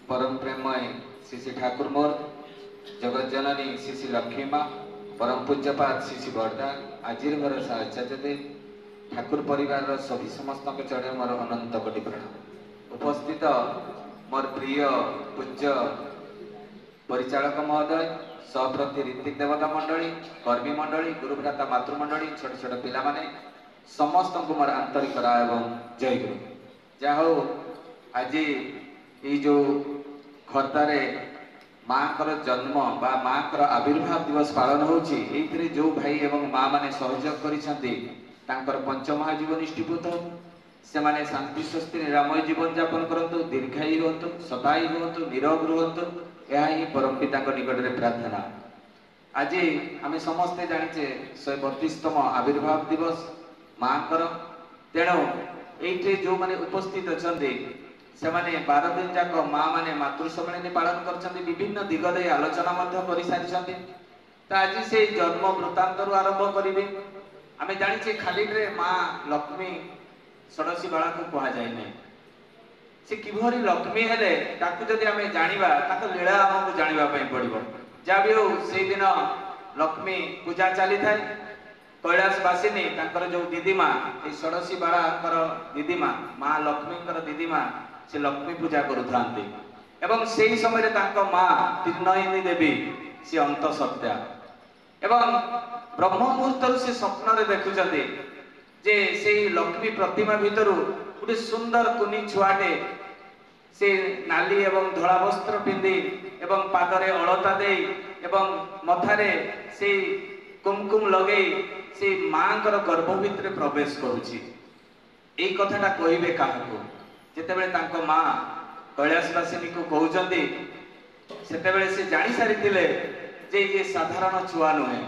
परम प्रेमय श्री श्री ठाकुर मोर जगत जननी श्री श्री लक्ष्मी माँ परम पूज्यपात श्री श्री बरदा आजिर मोर आचार्य ठाकुर परिवार सभी समस्त चढ़े मोर अनंत कोटि प्रणाम। उपस्थित मोर प्रिय पूज्य परिचालक महोदय सप्रति ऋतिक देवता मंडली कर्मी मंडली गुरुभ्राता मातृमंडली छोट छोट पिला माने समस्त को मोर आंतरिक एवं जय गुरु। जाहो आज ये जो खर्दारे माँ जन्म बा माँ आविर्भाव दिवस पालन होती जो भाई एवं माँ मैंने सहयोग कर पंचमहाजीवनिष्ठीभूत से माने शांति स्वस्ति निरामय जीवन यापन करतु दीर्घायु हूँ सदायी हूँ निरोग रुहतु यह ही परम पिता निकट में प्रार्थना। आज आम समस्ते जाचे 132तम आविर्भाव दिवस माँ तेणु ये जो मैंने उपस्थित अच्छा से माने 12 दिन जाक माँ माने मातृ सम्मेलन पालन कर विभिन्न दिग दे आलोचना कर सारी। तो आज से जन्म वृत्तांत आरंभ करेंगे। आम जाचे खाली माँ लक्ष्मी षोडशी बाला को कह जाए ना से किभरी लक्ष्मी हेले जदि आम जाना लीला आमको जानापी पड़ो। जहाँ भी हो से दिन लक्ष्मी पूजा चली थाए कैलाशवासिनी जो दीदी माँ ये षोडशी बाला दीदी माँ माँ लक्ष्मी दीदी माँ से लक्ष्मी पूजा करुता एवं से ही समय माँ तीर्णयिनी देवी सी अंत सत्या एवं ब्रह्म मुहूर्त से स्वप्न देखुं जे से लक्ष्मी प्रतिमा भितर गोटे सुंदर कुनी छुआटे से नाली एवं धला वस्त्र पिंधि एवं पादरे अलता दे एवं मथारे से कुमकुम लगे से माँ गर्भ भितर प्रवेश करुछि। एई कथाटा कहिबे काहको जेतेबेले तांको माँ कैलाशवासिनी को कहउचंदी सेतेबेले से जानि सारिथिले जे ये साधारण छुआ नुहे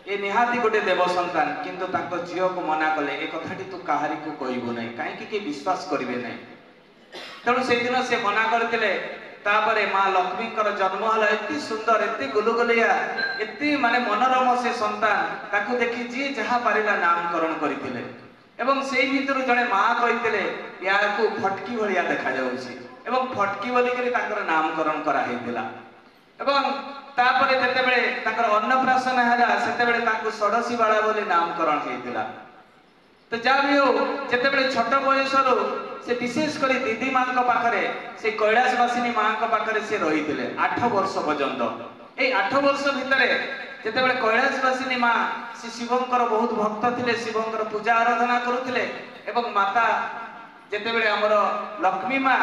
ये निहाती गोटे देव संतान किंतु तांको झियो को मना कले ए कथाटी तू काहारी को कहबो नै काहे कि विश्वास करिवे नै। तेणु से दिन से मना करथिले तापरे माँ लक्ष्मी जन्म हला एति सुंदर एति गुलगुलिया एति माने मनोरम से संतान ताकू देखि जी जहा पारिला नामकरण करथिले एवं से भीतर जड़े माँ कही या फटकी भाया देखा जाउछि एवं फटकी बोलिक नामकरण कराइला एवं तापरे जेतेबेले ताकर अन्नप्राशन हैला सेतेबेले ताकू षोडशी बाला बोली नामकरण हेतिला। तो जहाँ भी हो जेतेबेले छोट बयसरू से विशेष कर दीदी माँ पाखरे से कैलाशवासिनी माँ पाखरे से रही 8 वर्ष पर्यंत ए 8 वर्ष भितर जेतेबेले कैलाशवासिनी माँ से शिवंकर बहुत भक्त थिले शिवंकर पूजा आराधना करुथिले एवं माता जेतेबेले हमर लक्ष्मी माँ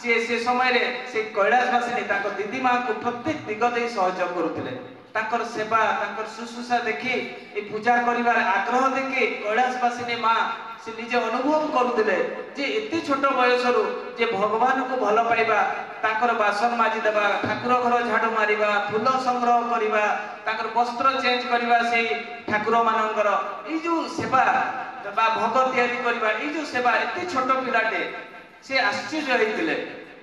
से समय से कैलाशवासिनी ताको दीदी माँ को प्रत्येक दिग दे सहयोग करुथिले ताकर सेवा ताकर शुश्रूषा देखि ए पूजा करिवार आग्रह देखि कैलाशवासिनी माँ से निजे अनुभव करुथिले जे एते छोट बयसरू जे भगवान को भल पाइबा ताकर बासन माजी देबा ठाकुर घर झाड़ू मारिबा फूल संग्रह करिबा ताकर वस्त्र चेंज करिबा से ठाकुर मानकर ए जो सेवा बा भोग तैयारी करिबा ए जो सेवा एते छोट पिलाटे से आश्चर्य होइतिले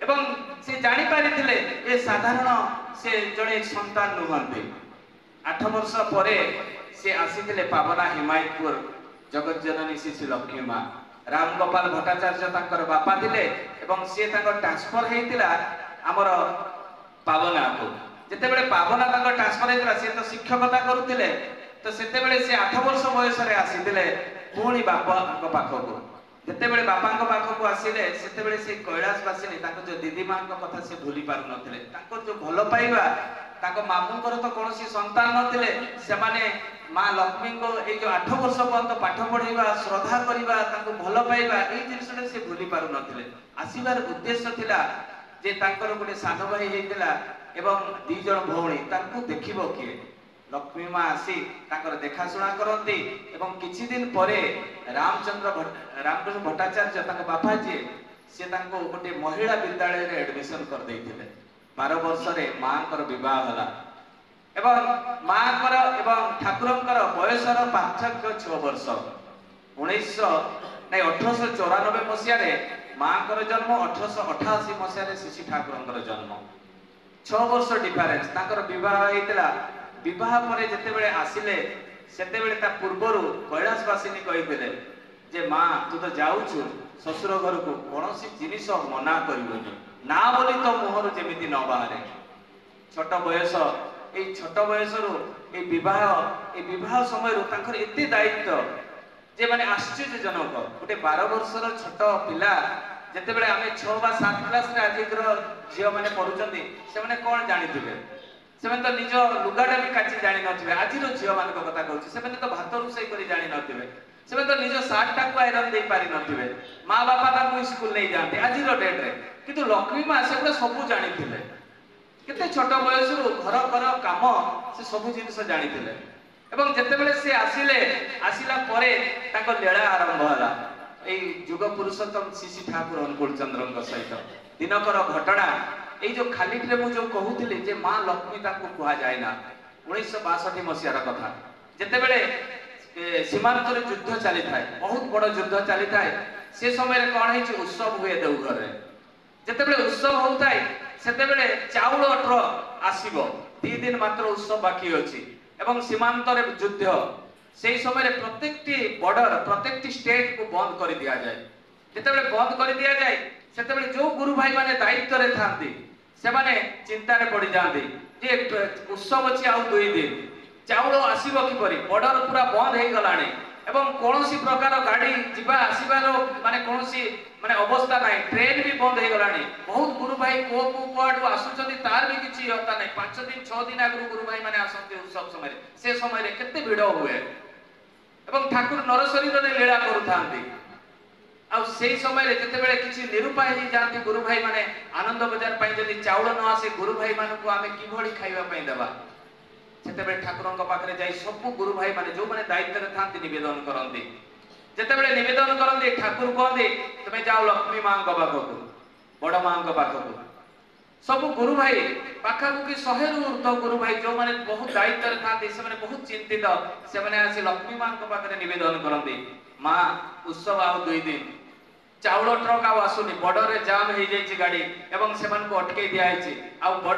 एवं से जानि पारिथिले ए साधारण से जड़े संतान नुहंती। 8 वर्ष परे से आसीथिले पावना हिमायतपुर जगत जननी श्री श्री लक्ष्मी माँ राम गोपाल भट्टाचार्य तांकर बापा थिले एवं से तांकर ट्रांसफर हेतिला हमर पावना को जेतेबेले पावना तांकर ट्रांसफर हेतिला से तो शिक्षकता करुथिले तो सेतेबेले से 8 वर्ष बयस रे आसीथिले पुणी बापा पाखको जेतेबेले बापा पाखको आसिले सेतेबेले से कैलाशवासिनी तांको जो दीदी माँ कथा से भूली पारु नथिले तांको जो भल पाइबा तांको मामूंकर तो कौनसी संतान नथिले से माने माँ लक्ष्मी को ये जो 8 वर्ष पर्यंत पाठ पढ़ेबा श्रद्धा करिबा तांको भल पाइबा ए जिनिसटे से भूली पारु नथिले। आसीबार उद्देश्य थिला जे तांकर गोटे सान भाई हेतिला एवं 2 जण भौणी तांको देखिबो किए लक्ष्मी माँ आसी तांकर देखाशुना करती एवं किछि दिन परे रामकृष्ण भट्टाचार्य तांको बापा जी से तांको गोटे महिला विद्यालय रे एडमिशन कर देइथिले 12 वर्ष रे माँ विवाह हला एवं माँ एवं ठाकुरंकर बयसर पार्थक्य 6 वर्ष 1894 मसीह माँ जन्म 1888 मसीह श्री ठाकुरंकर जन्म 6 वर्ष डिफरेंस तांकर विवाह हेतिला। विवाह परे जेतेबेले आसिले सेतेबेले ता पूर्वरु कैलाशवासिनी कहिथिले जे माँ तू तो जाउछु ससुर घर को कौन जिनिस मना कर ना बोली तो मुहर जेमिति न बाहरे छोट बयस ए छोट बयसरू ए विवाह समय तांकर एते दायित्व जे माने आश्चर्यजनक गोटे 12 वर्षर छोट पिला जेते बेले आमे 6 बा 7 क्लास रे आजिकर झियो माने पढुचंदी से माने कोन जानिथिबे से माने तो निज लुगाटा भी काची जानि नथिबे आजिरो झियो मान को कथा कहउची से माने तो भात रुसई करी जानि नथिबे से माने तो निज सार्ट टा को आयरन दे पारि नथिबे मां बापा ताकू स्कूल नै जानते आजिरो डेट रे किंतु लक्ष्मी मां से पुरा सब जानिथिले केते छोट बयसरू घर घर काम से सब जिनिस जानिथिले एवं जेते बेले से आसिला परे ताको लीला आरंभ होला ए जुग पुरुषोत्तम श्री ठाकुर अनुकूल चंद्र सहित दिनकर घटना ए जो खाली मु जो कहूली जे मां लक्ष्मी ताको कुहा जाए ना 1962 मसीहार कथा जेते बेले सीमांत रे युद्ध चली थाए बहुत बड़ युद्ध चली थाए से समय रे कोन है उत्सव हुए देवघर रे जेते बेले उत्सव होताय सेते बेले चाउल ट्रक आसीबो 2 दिन मात्र उत्सव बाकी अछि एवं सीमांत रे युद्ध से समय प्रत्येकटी बॉर्डर प्रत्येकटी स्टेट को बंद कर दिया जाए जिते बंद कर दिया जाए से जो गुरु भाई माने दायित्व रे थांती से माने चिंता रे पड़ी जांती जे उत्सव अछि आ 2 दिन चाउल आसीबो किपरि बॉर्डर पूरा बंद हे गलाणी एवं कोनोसी प्रकार गाड़ी जिबा आसीबार माने कोनोसी माने अवस्था नाही ट्रेन भी बंद हे गलाणी बहुत गुरु भाई को कोआडू आसुचंदी तार भी किछि होता नाही 5 दिन 6 दिन आगु गुरु भाई माने आसंती उत्सव समय से समय केते भिड़ हुए एवं ठाकुर नरशरीर रे लीला करू थांती आ सेही समय जेते बेले किछि निरुपाय ही जानती गुरु भाई माने आनंद बाजार पई जदी चाउल न आसे गुरु भाई माने को आमे की भଳି खाइबा पई देबा जेते बेले ठाकुरन को पाखरे जाई सब गुरु भाई माने जो माने दायित्व रे थांती निवेदन करंती जेते बेले निवेदन करंती ठाकुर कहंती तमे जाओ लक्ष्मी मां को पाखकु बड़ मां को पाखकु सब गुरु भाई पाखापुखी 100 रु ऊर्ध्व गुरु भाई जो माने बहुत दायित्व रे थांती से माने बहुत चिंतित से माने आसी लक्ष्मी मां को पाखरे निवेदन करंती मां उत्सव आ 2 दिन चाउल ट्रक आसुनी बॉर्डर रे जाम हो जाइए गाड़ी एवं सेमान को अटके दिया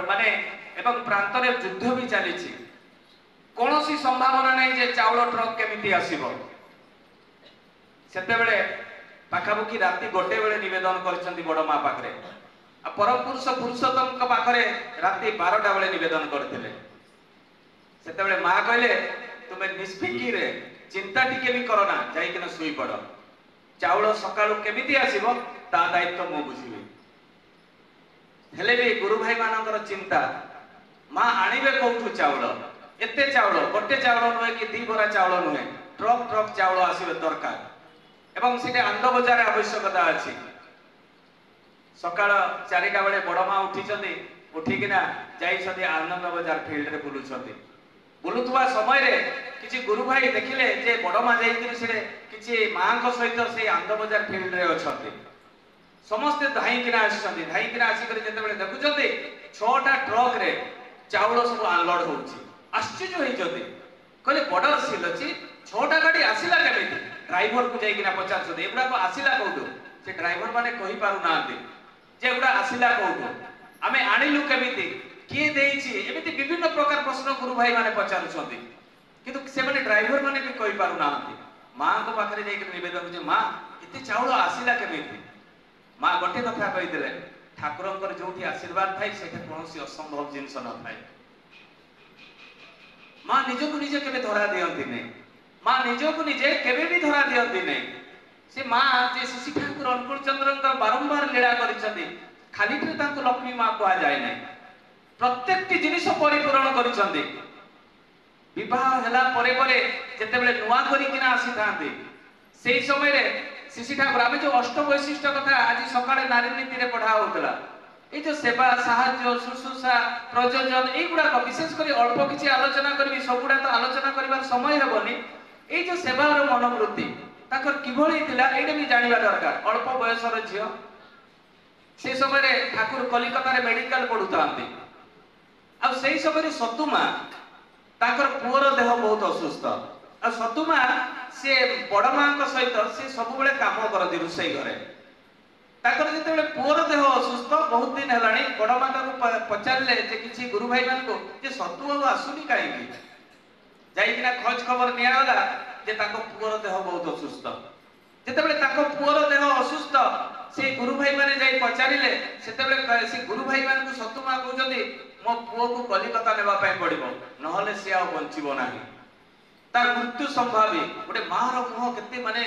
माने एवं प्रांत रे युद्ध भी चली कौनसी संभावना नहीं जे चाउल ट्रक केमिति आसीबो सेते बेले पाखापुखी राति 1 बेले निवेदन करछंती बड़ मां पाखरे आ परम पुरुष पुरुषोत्तम का पाखरे राति 12टा बेले निवेदन करथिले सेते बेले मां कहले तुमे निष्फिकी रे चिंता टिके भी करो ना जाई कि ना सुई पड़ चाउल सकाळु केमिति आसीबो ता दायित्व मो बुझिबे हेले भी गुरु भाई मानकर चिंता मां आनिबे कोठु चाउल एते चाउल गोटे चाउल नहे कि 2 बोरा चाउल नहे ट्रक ट्रक चाउल आसीबे दरकार एवं सिटे आंद बजार आवश्यकता अछि सकाळ 4टा बेले बड़ मां उठिचंदी उठिकिना जाइछंदी आनंद बजार फील्ड रे बुलुछंदी बुलुतुवा समय रे किछि गुरु भाई देखिले जे बड़ मां जाइकिन से किछि मां को सहित से आंद बजार फील्ड रे अछंती समस्त धाइकिना आसिकर जेते बेले देखुचंदी 6टा ट्रक रे चाउल सब अनलोड होउची आश्चर्य होइचंदी कहले बॉर्डर सील अछि 6टा गाड़ी आसिला केमिति ड्राइवर को जाइकिना पचारछंदी एबडा को आसिला कोठु से ड्राइवर माने कहि पारु नांती जे एबडा आसिला कोठु आमे आनिलु केमिति किए देइछि एमिति विभिन्न प्रकार प्रश्न गुरु भाई माने पचारुछंती किंतु से माने ड्राइवर माने भी कहि पारु नांती मां को पाखरे जाइकिना निवेदन जे मां एते चाउल आसिला केमिति मां गोटे कथा कहि देले ठाकुरंकर जोठी आशीर्वाद थाई सेठे कोनोसी असंभव जिंस न थाई मां निजो को निजे केबे धरा दियंती नै मां निजो को निजे केबे भी धरा दियंती नै से मां जे श्री ठाकुर अनुकूल चंद्रंकर बारंबार लीला करिसथि खाली थे तांको लक्ष्मी मां को आ जाय नै प्रत्येकटी जिनिस परिपूर्ण करिसथि विवाह हला परे परे जेते बेले नुवा करी किना आसी थांती सेही समय रे श्री ठाकुर आमे जो अष्ट वैशिष्ट कथा आज सकाळे नारी नीति रे पढ़ा होतला ए जो सेवा साहाय्य शुश्रूषा प्रयोजन ए गुडा को विशेष करी अल्प किछि आलोचना करबी सबुडा तो आलोचना करिवार समय हेबनी ए जो सेवार मनोवृत्ति ताकर किभଳି थिला एडे भी जानिबा दरकार अल्प बयसर झियो से समय रे ठाकुर कलिकता रे मेडिकल पढुतांती आ सेही समय रे सतुमा ताकर पुअर देह बहुत असुस्थ आ सतुमा से बड़ मां को सहित से सब बेले काम करती रुसई घरे ताकर जते बेले पुअर देह असुस्थ बहुत दिन हेलानी बड़ मां को पचारले जे किछि गुरु भाई मान को जे सतु आ आसुनी काई की जाई किना खोज खबर निया होला जे ताको पुअर देह बहुत असुस्थ जते बेले ताको पुअर देह असुस्थ से गुरु भाई माने जाई पचारिले सेतेबेले से गुरु भाई मान को सतुमा कहउजंदी मो पुओ को कलिकता नेबा पय पड़िबो नहले से आ बंचिबो नाही तार मृत्यु संभावी गोटे मार मुह केते माने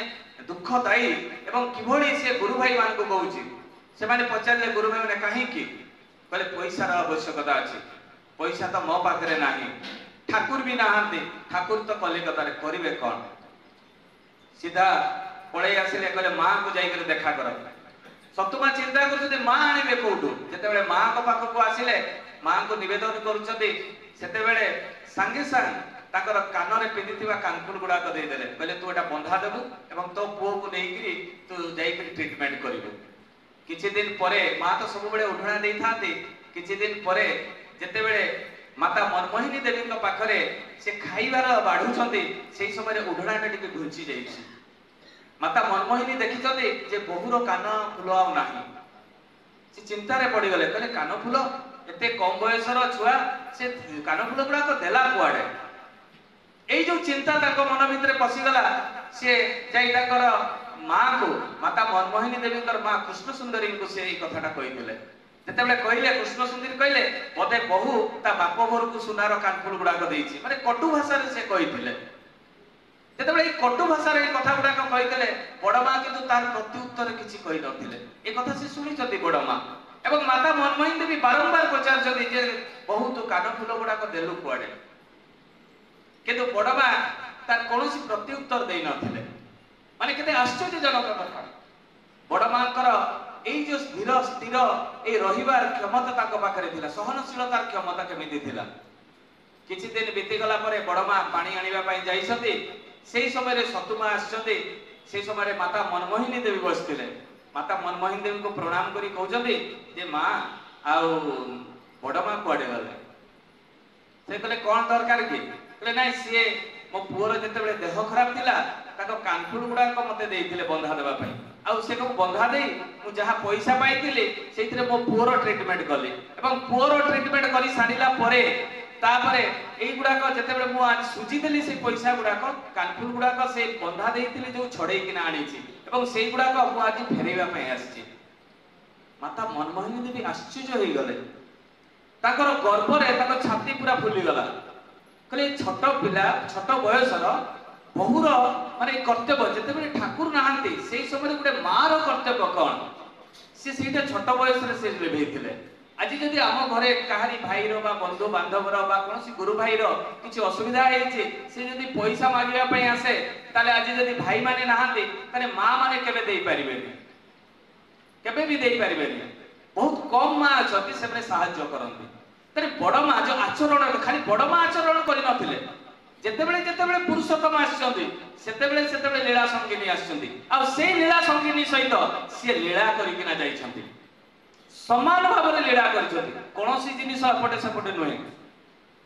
दुखदायी एवं किभଳି से गुरु भाई मान को कहउची से माने पचारिले गुरु भाई माने काहे की कहले पैसा रा आवश्यकता अछि पैसा तो मो पाखरे नाही ठाकुर भी नाहांती ठाकुर तो कलिकता रे करिवे कोन सीधा पळै आसिले कहले मां को जाई कर देखा कर सतुमा चिंता करछते मां आनिबे कोठु जेतेबेले मां को पाख को आसिले मां को निवेदन करूछते सेतेबेले संगे संग ताकर कान रे पिंदिथिबा कानफुल गुडा को दे देले कहले तू एटा बंधा देबु एवं तो पुओ को नेइकरी तू जाई कर ट्रीटमेंट करिबु किछि दिन परे मां तो सब बेले उढणा देई थाती किछि दिन परे जेतेबेले माता मनमोहिनी देवी को पाखरे से खाइबार बाढुछंती सेही समय रे उढणाटा टिके घुंची जाईछि माता मनमोहिनी देखिछंती जे बहुरो कान फुल आ नाही से चिंता रे पड़ी गले कहले कान फुल एते कम बयसर छुआ से कान फुल गुडा को देला कुआडे एई जो चिंता ताको मन भितरे पसी गला से जाई ताकर मां को माता मनमोहिनी देवी कर मां कृष्ण सुंदरी को से एई कथाटा कहिदेले जेतेबेले कहिले कृष्ण सुंदरी कहिले मते बहु ता बाप घर को सुनार कानफुल गुडा को देइछि माने कटु भाषा रे से कहिथिले जेतेबेले एई कटु भाषा रे कथा गुडा को कहिदेले बड़ मां किंतु तार प्रत्युत्तर किछि कहि नथिले ए कथा से सुनि जति बड़ मां एवं माता मनमोहिनी देवी बारंबार पचार जति जे बहुत कानफुल गुडा को देलु कुआडे किंतु बड़ मां तार कोनोसी प्रत्युत्तर देइ नथिले माने केते आश्चर्यजनक कथा बड़ मां कर एई जो स्थिर स्थिर ए रहिबार क्षमता ताको पाखरे थिला सहनशीलतार क्षमता केमिति थिला किछि दिन बीती गला परे बड़ मां पानी आनिबा पई जाईसती सेही समय रे सतुमा आछती सेही समय रे माता मनमोहिनी देवी बसथिले माता मनमोहिनी देवी को प्रणाम करी कहउजंती जे मां आउ बड़ मां कुआडे गले से कहले कोन दरकार की कहले नाही सिए मो पुओर जेतेबेले देह खराब थिला ताको कानफुल गुडा को मते देइथिले बंधा देबा पई आ से को बंधा देई मु जहा पैसा पाइथिले सेथिरे मो पुओर ट्रीटमेंट करली एवं पुओर ट्रीटमेंट करी सारिला परे तापरे एई गुडा को जेतेबेले मु आज सुजी देली से पैसा गुडा को कानफुल गुडा को से बंधा देइथिले जो छडे किना आनीछि एवं सेई गुडा को मु आज फेरेबा पई आछि माता मनमोहिनी देवी आश्चर्य होई गले ताकर गर्भ रे ताको छाती पूरा फुली गला कहले छोट पिला छोट बयसर बहुर माने कर्तव्य जेतेबेले ठाकुर नाहांती सेही समय गोटे मार कर्तव्य कोन से सेटा छोट बयस रे से लेबेथिले आज जदि आम घरे काहारी भाईरो बा बंधु बांधवर बा कोनसी गुरु भाईरो किछि असुविधा हेछि से जदि पैसा मागिबा पई आसे ताले आज जदि भाई माने नाहांती ताले मां माने केबे देई परिबेनी केबे भी देई परिबेनी बहुत कम मां अछती सेमने सहाय्य करंती तरे बड़ मां जो आचरण खाली बड़ मां आचरण करि नथिले जेतेबेले पुरुषोत्तम आछंती सेतेबेले लीला संगिनी आछंती आ से लीला संगिनी सहित से लीला करिकिना जाइछंती समान भाव रे लीला करिछंती कोनोसी जिनिस अपटे सपटे नहे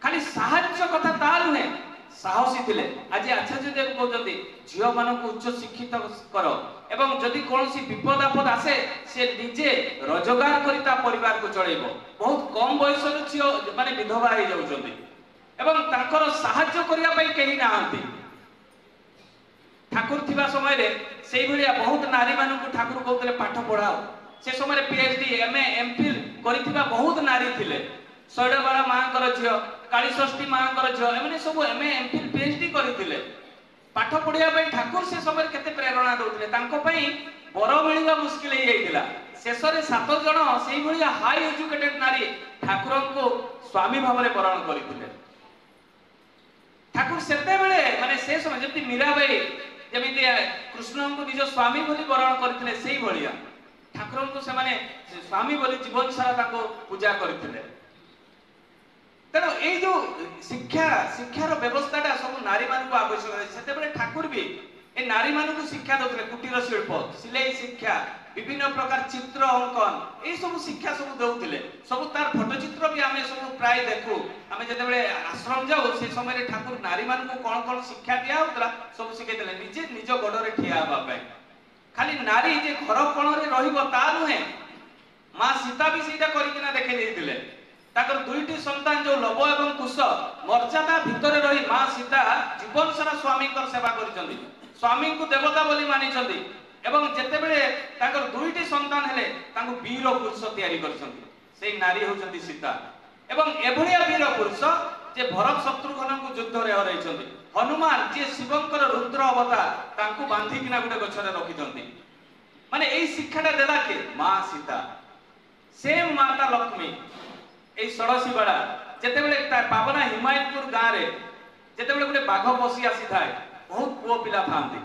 खाली साहाय्य कथा ता नहे साहसी थिले आज आचार्य देव कहउछंती झियो मानक उच्च शिक्षित करो एवं जदि कोनोसी विपद आपद आसे से निजे रोजगार करी ता परिवार को चलेबो बहुत कम बयस रे झियो माने विधवा हे जाउछंती एवं ताकर साहाय्य करिया पई केही नाहंती ठाकुर थिबा समय रे सेही भलिया बहुत नारी मानक ठाकुर कहउतले पाठ पढाओ से समय रे पीएचडी एमए एमफिल करिथिबा बहुत नारी थिले सैडबाला मांकर झियो काली षष्ठी मांकर झियो एमने सब एमए एमफिल पीएचडी करिथिले पाठ पढिया पई ठाकुर से समय केते प्रेरणा दउथिले तांको पई बर मिलिबा मुश्किल हे जाइतिला शेषरे 7 जण सेही भलिया हाई एजुकेटेड नारी ठाकुर को स्वामी भाव रे वरण करिथिले ठाकुर सेते बेले माने से समय जति मीराबाई जेमिति कृष्ण को निज स्वामी बोली वरण करथिले सेही भलिया ठाकुर को से माने स्वामी बोली जीवन सारा ताको पूजा करथिले तेनो ए जो शिक्षार व्यवस्थाटा सब नारी मान को आवश्यक है सेते बेले ठाकुर भी ए नारी मान को शिक्षा दउथिले कुटीर शिल्प सिलाई शिक्षा विभिन्न प्रकार चित्र अंकन ए सब शिक्षा सब दउथिले सब तार फोटो चित्र भी हमें सब प्राय देखू हमें जते बेले आश्रम जाऊ से समय रे ठाकुर नारी मान को कोन शिक्षा दिया होतला सब सिखे देले निजे निज गोड़ रे ठिया होबा पे खाली नारी जे घर कोण रे रहिबो ता नुहे मां सीता भी सीता करि किना देखे देथिले ताकर दुईटी संतान जो लव एवं कुश मर्यादा भितर रही मां सीता जीवन सारा स्वामी कर सेवा करिसंती स्वामी को देवता बोली मानिसंती ଏବଂ ଯେତେବେଳେ ତାଙ୍କର ଦୁଇଟି ସନ୍ତାନ ହେଲେ ତାଙ୍କୁ ବୀର ପୁରୁଷ ତିଆରି କରିଛନ୍ତି। ସେଇ ନାରୀ ହେଉଛନ୍ତି ସୀତା। ଏବଂ ଏଭଳିଆ ବୀର ପୁରୁଷ ଯେ ଭରତ ଶତ୍ରୁଘ୍ନଙ୍କୁ ଯୁଦ୍ଧରେ ହରାଇଛନ୍ତି। ହନୁମାନ ଯିଏ ଶିବଙ୍କର ରୁଦ୍ର ଅବତାର ତାଙ୍କୁ ବାନ୍ଧିକିନା ଗୋଟେ ଗଛରେ ରଖିଛନ୍ତି। ମାନେ ଏଇ ଶିକ୍ଷାଟା ଦେଲା କିଏ? ମା ସୀତା। ସେ ମାତା ଲକ୍ଷ୍ମୀ ଏଇ ଷୋଡ଼ଶୀ ବେଳା ଯେତେବେଳେ ପାବନା ହିମାୟତପୁର ଗାଁରେ ଯେତେବେଳେ ଗୋଟେ ବାଘ ପଶି ଆସିଥାଏ, ବହୁତ ପୁଅ ପିଲା ଥାଆନ୍ତି,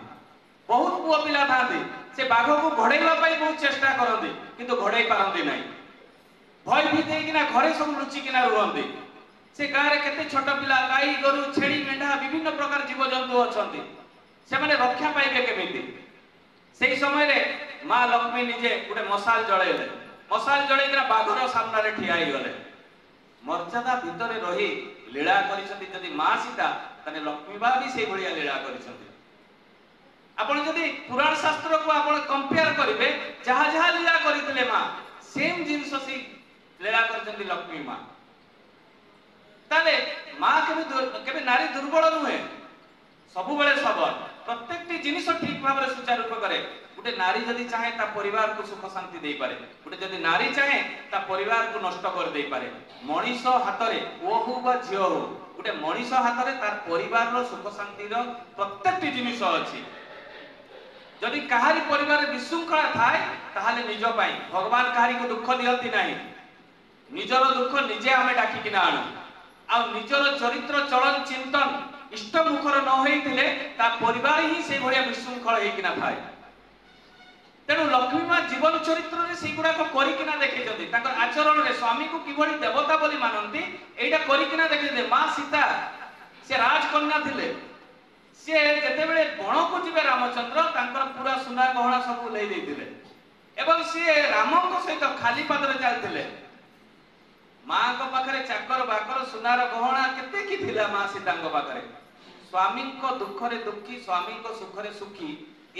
ବହୁତ ପୁଅ ପିଲା ଥାଆନ୍ତି। ସେ ବାଘକୁ ଘୋଡେଇବା ପାଇଁ ବହୁତ ଚେଷ୍ଟା କରନ୍ତି, କିନ୍ତୁ ଘୋଡେଇ ପାରନ୍ତି ନାହିଁ। ଭୟଭୀତ ହେଇକିନା ଘରେ ସବୁ ଲୁଚିକିନା ରୁହନ୍ତି। ସେ ଗାଁରେ କେତେ ଛୋଟ ପିଲା, ଗାଈ ଗୋରୁ ଛେଳି ମେଣ୍ଢା ବିଭିନ୍ନ ପ୍ରକାର ଜୀବଜନ୍ତୁ ଅଛନ୍ତି, ସେମାନେ ରକ୍ଷା ପାଇବେ କେମିତି? ସେଇ ସମୟରେ ମା ଲକ୍ଷ୍ମୀ ନିଜେ ଗୋଟେ ମଶାଲ ଜଳେଇଲେ। ମଶାଲ ଜଳେଇକିନା ବାଘର ସାମ୍ନାରେ ଠିଆ ହେଇଗଲେ। ମର୍ଯ୍ୟାଦା ଭିତରେ ରହି ଲୀଳା କରିଛନ୍ତି ଯଦି ମା ସୀତା, ତାହେଲେ ଲକ୍ଷ୍ମୀ ମା ବି ସେଇଭଳିଆ ଲୀଳା କରିଛନ୍ତି। ଆପଣ ଯଦି ପୁରାଣ ଶାସ୍ତ୍ରକୁ ଆପଣ କମ୍ପେୟାର କରିବେ, ଯାହା ଯାହା ଲୀଳା କରିଥିଲେ ମା, ସେମ୍ ଜିନିଷ ସେଇ ଲୀଳା କରିଛନ୍ତି ଲକ୍ଷ୍ମୀ ମା। ତାହେଲେ ମା କେବେ ନାରୀ ଦୁର୍ବଳ ନୁହେଁ, ସବୁବେଳେ ସବଳ। ପ୍ରତ୍ୟେକଟି ଜିନିଷ ଠିକ ଭାବରେ ସୁଚାରୁରୂପ କରେ। ଗୋଟେ ନାରୀ ଯଦି ଚାହେଁ ତା ପରିବାରକୁ ସୁଖ ଶାନ୍ତି ଦେଇପାରେ। ଗୋଟେ ଯଦି ନାରୀ ଚାହେଁ ତା ପରିବାରକୁ ନଷ୍ଟ କରିଦେଇପାରେ। ମଣିଷ ହାତରେ, ପୁଅ ହଉ ବା ଝିଅ ହଉ, ଗୋଟେ ମଣିଷ ହାତରେ ତାର ପରିବାରର ସୁଖ ଶାନ୍ତିର ପ୍ରତ୍ୟେକଟି ଜିନିଷ ଅଛି। ଯଦି କାହାରି ପରିବାରରେ ବିଶୃଙ୍ଖଳା ଥାଏ, ତାହେଲେ ନିଜ ପାଇଁ। ଭଗବାନ କାହାରିକୁ ଦୁଃଖ ଦିଅନ୍ତି ନାହିଁ, ନିଜର ଦୁଃଖ ନିଜେ ଆମେ ଡାକିକିନା ଆଣୁ। ଆଉ ନିଜର ଚରିତ୍ର ଚଳନ ଚିନ୍ତନ ଇଷ୍ଟ ମୁଖର ନ ହେଇଥିଲେ ତା ପରିବାର ହିଁ ସେଇଭଳିଆ ବିଶୃଙ୍ଖଳ ହେଇକିନା ଥାଏ। ତେଣୁ ଲକ୍ଷ୍ମୀ ମା ଜୀବନ ଚରିତ୍ରରେ ସେଇଗୁଡାକ କରିକିନା ଦେଖେଇଛନ୍ତି। ତାଙ୍କର ଆଚରଣରେ ସ୍ୱାମୀକୁ କିଭଳି ଦେବତା ବୋଲି ମାନନ୍ତି, ଏଇଟା କରିକିନା ଦେଖେଇଛନ୍ତି। ମା ସୀତା ସେ ରାଜକନ୍ୟା ଥିଲେ। ସେ ଯେତେବେଳେ ବଣକୁ ଯିବେ ରାମଚନ୍ଦ୍ର, ତାଙ୍କର ପୁରା ସୁନା ଗହଣା ସବୁ ନେଇ ଦେଇଥିଲେ ଏବଂ ସିଏ ରାମଙ୍କ ସହିତ ଖାଲି ପାଦରେ ଚାଲିଥିଲେ। ମାଙ୍କ ପାଖରେ ଚାକର ବାକର ସୁନାର ଗହଣା କେତେ କି ଥିଲା ମା ସୀତାଙ୍କ ପାଖରେ। ସ୍ୱାମୀଙ୍କ ଦୁଃଖରେ ଦୁଃଖୀ, ସ୍ୱାମୀଙ୍କ ସୁଖରେ ସୁଖୀ,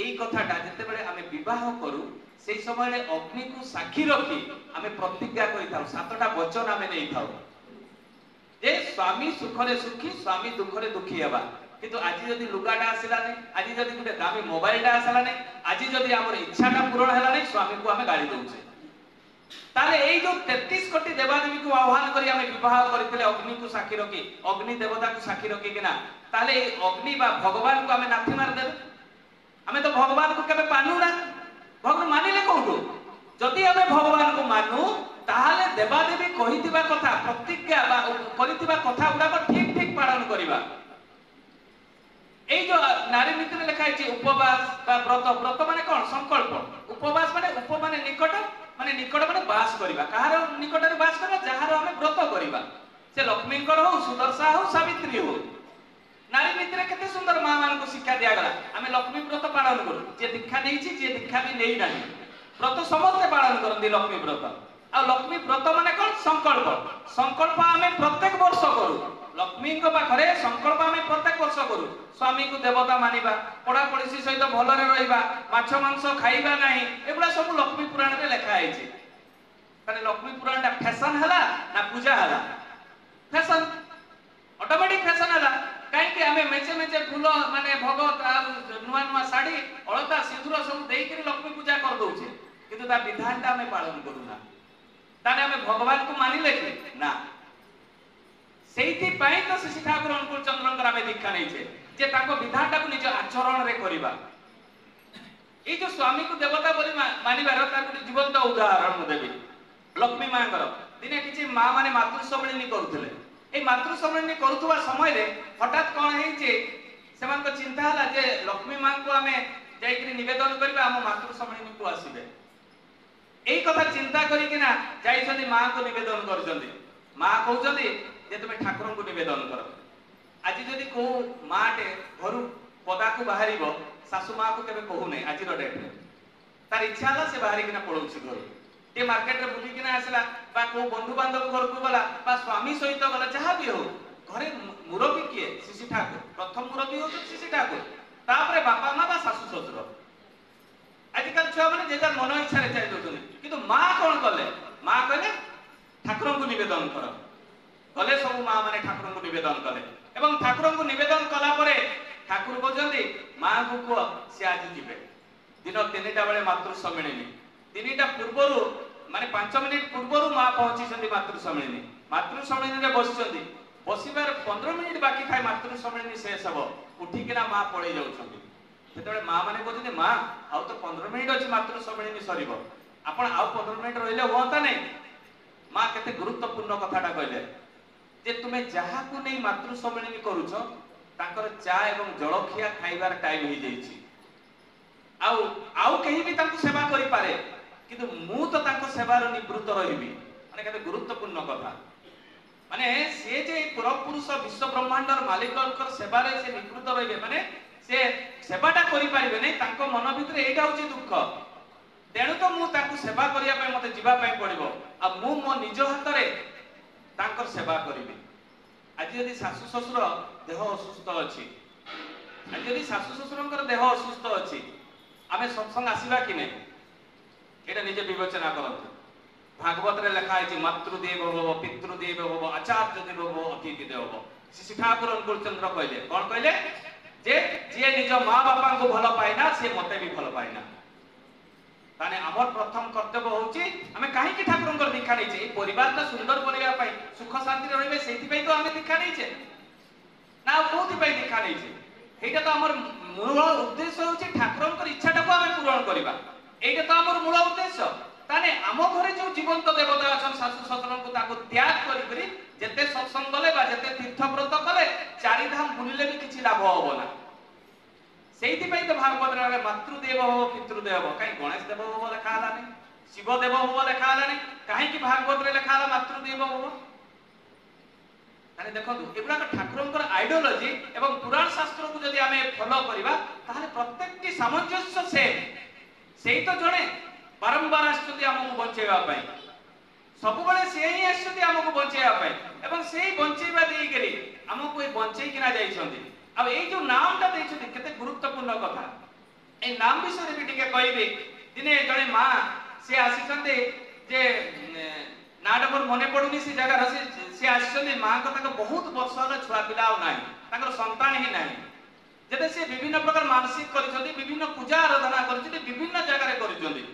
ଏଇ କଥାଟା ଯେତେବେଳେ ଆମେ ବିବାହ କରୁ, ସେଇ ସମୟରେ ଅଗ୍ନିକୁ ସାକ୍ଷୀ ରଖି ଆମେ ପ୍ରତିଜ୍ଞା କରିଥାଉ। 7ଟା ବଚନ ଆମେ ନେଇଥାଉ ଯେ ସ୍ୱାମୀ ସୁଖରେ ସୁଖୀ, ସ୍ୱାମୀ ଦୁଃଖରେ ଦୁଃଖୀ ହେବା। କିନ୍ତୁ ଆଜି ଯଦି ଲୁଗାଟା ଆସିଲାନି, ଆଜି ଯଦି ଗୋଟେ ଦାମୀ ମୋବାଇଲଟା ଆସିଲାନି, ଆଜି ଯଦି ଆମର ଇଚ୍ଛାଟା ପୂରଣ ହେଲାନି, ସ୍ୱାମୀକୁ ଆମେ ଗାଳି ଦଉଛେ। ତାହେଲେ ଏଇ ଯୋଉ 33 କୋଟି ଦେବାଦେବୀକୁ ଆହ୍ୱାନ କରି ଆମେ ବିବାହ କରିଥିଲେ ଅଗ୍ନିକୁ ସାକ୍ଷୀ ରଖି, ଅଗ୍ନି ଦେବତାକୁ ସାକ୍ଷୀ ରଖିକିନା, ତାହେଲେ ଏଇ ଅଗ୍ନି ବା ଭଗବାନକୁ ଆମେ ନାଥି ମାରିଦେଲେ। ଆମେ ତ ଭଗବାନକୁ କେବେ ମାନୁନା। ଭଗବାନ ମାନିଲେ କୋଉଠୁ? ଯଦି ଆମେ ଭଗବାନକୁ ମାନୁ, ତାହେଲେ ଦେବାଦେବୀ କହିଥିବା କଥା, ପ୍ରତିଜ୍ଞା ବା କରିଥିବା କଥା ଗୁଡାକ ଠିକ ଠିକ ପାଳନ କରିବା। এই যে নারী নীতিতে লেখা আছে উপবাস বা ব্রত। ব্রত মানে কোন? সংকল্প। উপবাস মানে উপ মানে নিকট, মানে নিকট মানে বাস করিবা। কাহার নিকটরে বাস করিবা? যাহার আমি ব্রত করিবা। সে লক্ষ্মীঙ্কর হও, সুদর্শা হও, সাবিত্রী হও। নারী নীতিরে কেতে সুন্দর মা মানকু শিক্ষা দিয়াগলা। আমি লক্ষ্মী ব্রত পালন করু। যে দীক্ষা নেইছি, যে দীক্ষা বি নেই নাই, ব্রত সমস্তে পালন করନ୍ତି লক্ষ্মী ব্রত। আর লক্ষ্মী ব্রত মানে কোন? সংকল্প। সংকল্প আমি প্রত্যেক বর্ষ করু। লক্ষ্মীଙ୍କ পাখରେ সংকল্প আমি প্রত্যেক বর্ষ করু। স্বামীକୁ দেবতা মানিবা, পড়া পড়িছি সহিত ভলরে রহিবা, মাছ মাংস খাইবা ନାହିଁ, এগুলা ସବୁ লক্ষ্মী পুরাণରେ লেখা ହେଇଛି। তাহলে লক্ষ্মী পুরাণটা ফ্যাশন ହେଲା না ପୂଜା ହେଲା? ফ্যাশন, অটোমেটিক ফ্যাশন ହେଲା। କାହିଁକି ଆମେ ମେଞ୍ଚେ ମେଞ୍ଚେ ଫୁଲ ମାନେ ଭୋଗ ଆଉ ନୂଆ ନୂଆ ଶାଢୀ ଅଳତା ସିନ୍ଦୁର ସବୁ ଦେଇକିରି ଲକ୍ଷ୍ମୀ ପୂଜା କରିଦଉଛେ, କିନ୍ତୁ ତା ବିଧାନଟା ଆମେ ପାଳନ କରୁନା। ତାହେଲେ ଆମେ ଭଗବାନଙ୍କୁ ମାନିଲେ କି? ନା। ସେଇଥିପାଇଁ ତ ଶ୍ରୀ ଠାକୁର ଅନୁକୂଳ ଚନ୍ଦ୍ରଙ୍କର ଆମେ ଦୀକ୍ଷା ନେଇଛେ ଯେ ତାଙ୍କ ବିଧାନଟାକୁ ନିଜ ଆଚରଣରେ କରିବା। ଏଇ ଯୋଉ ସ୍ୱାମୀକୁ ଦେବତା ବୋଲି ମାନିବାର ତାର ଗୋଟେ ଜୀବନ୍ତ ଉଦାହରଣ ମୁଁ ଦେବି। ଲକ୍ଷ୍ମୀ ମାଙ୍କର ଦିନେ କିଛି ମା ମାନେ ମାତୃ ସମ୍ମିଳନୀ କରୁଥିଲେ। এই মাতৃ সম্মিলনী କରୁଥିବା ସମୟରେ ହଠାତ୍ କଣ ହେଇଛି, ସେମାନଙ୍କ ଚିନ୍ତା ହେଲା ଯେ ଲକ୍ଷ୍ମୀ ମାଙ୍କୁ ଆମେ ଯାଇକିରି ନିବେଦନ କରିବା, ଆମ ମାତୃ ସମ୍ମିଳନୀକୁ ଆସିବେ। এই କଥା ଚିନ୍ତା କରିକିନା ଯାଇଛନ୍ତି ମାଙ୍କୁ ନିବେଦନ କରୁଛନ୍ତି। ମା କହୁଛନ୍ତି ଯେ ତୁମେ ଠାକୁରଙ୍କୁ ନିବେଦନ କର। ଆଜି ଯଦି କୋଉ ମାଟେ ଘରୁ ପଦାକୁ ବାହାରିବ, ଶାଶୁ ମାକୁ କେବେ କହୁନାହିଁ ଆଜିର ଡେଟରେ। ତାର ଇଚ୍ଛା ହେଲା ସେ ବାହାରିକିନା ପଳଉଛି ଘରୁ। टे मार्केट रे बुलिकिना आसला बा को बंधु बांधव घर को गला बा स्वामी सहित गला, जहाँ भी हो घरे मुरबी किए? शिशि ठाकुर। प्रथम मुरबी हो शिशि ठाकुर, तापरे बापा माँ बा शाशु शशुर। आजिकल छुआ मैंने जे जार मन इच्छा चली जाऊँ, किंतु माँ कौन कले? माँ कहले ठाकुर को निवेदन कर। गले सब माँ मैंने ठाकुर को निवेदन कले एवं ठाकुर को निवेदन कला परे ठाकुर कहते माँ को कह सी आज जीवे। दिन 3टा बेले मातृ सम्मिलनी 3टा पूर्वरु माने 5 मिनिट पूर्वरु माँ पहुंची मातृ सम्मिलनी रे बसिचंदी बसिबार 15 मिनिट बाकी थाए मातृ सम्मिलनी शेष हबो उठिकिना माँ पळै जाउछंदी सेतबेले माँ माने कहछंदी माँ आउ तो 15 मिनिट अछि मातृ सम्मिलनी सरीबो आपण आउ 15 मिनिट रहिले होता नै माँ केते गुरुत्वपूर्ण कथाटा कहले जे तुमे जहा को नै मातृ सम्मिलनी करूछ ताकर चा एवं जलखिया खाइबार टाइम हो जाइछि आउ आउ कहीं भी तांको सेवा करि पारे किंतु मु तो तांको सेवार निवृत्त रहिबी माने केते गुरुत्वपूर्ण कथा माने से जे परम पुरुष विश्व ब्रह्मांडर मालिककर सेवा रे से निवृत्त रहिबे माने से सेवाटा करि पारिबे नै तांको मन भितर एटा होछि दुख तेणु तो मु तांको सेवा करिया पय मते जिबा पय पड़िबो आ मु मो निज हाथ रे तांकर सेवा करिबी आज यदि सासु ससुर देह असुस्थ अछि आज यदि सासु ससुरंकर देह असुस्थ अछि आमे सत्संग आसीबा कि नै एटा निजे विवेचना करंतु भागवत रे लिखा है मातृदेव भव पितृदेव भव आचार्य देव भव अतिथि देव भव श्री ठाकुर अनुकूल चंद्र कहले कोन कहले जे जे निज माँ बापा को भल पाइना से मते भी भल पाइना ताने हमर प्रथम कर्तव्य होउची हमें काहे कि ठाकुरंकर दीक्षा नै छै परिवार का सुंदर बनिया पई सुख शांति रहबे सेति पई तो हमें दीक्षा नै छै ना कोथि पई दीक्षा नै छै एटा तो हमर मूल उद्देश्य होउची ठाकुरंकर इच्छाटा को हमें पूर्ण करिबा एटा तो हमर मूल उद्देश्य ताने आम घरे जो जीवंत देवता अछन सासु ससुर को ताको त्याग करि करि जेते सत्संग गले बा जेते तीर्थ व्रत कले चारि धाम बुलिले भी किछि लाभ होबो ना सेति पई तो भागवत रे मातृदेव हो पितृदेव हो काई गणेश देव हो लेखा हला नै शिव देव हो लेखा हला नै काहे कि भागवत रे लेखा हला मातृदेव हो ताने देखो एबुला ठाकुरंकर आइडियोलॉजी एवं पुराण शास्त्र को जदि हमें फॉलो करिबा ताहले प्रत्येक की सामंजस्य सेही तो जणे बारंबार आछथि हमकु बंचेबा पई सब बेले से ही आछथि हमकु बंचेबा पई एवं सेही बंचेबा देई गेली हमकु ए बंचेई किना जाइछथि अब ए जो नामटा दैछथि केते गुरुत्वपूर्ण कथा ए नाम विषय भी टिके कहबे दिने जणे मां से आछथि जे नाडा मोर मने पडुनी से जगह से आछथि मां को तक बहुत वर्ष होला छुआ पिला आ नाही ताकर संतान ही नाही जते से विभिन्न प्रकार मानसिक करिसथि विभिन्न पूजा आराधना करिसथि विभिन्न जगह रे करिसथि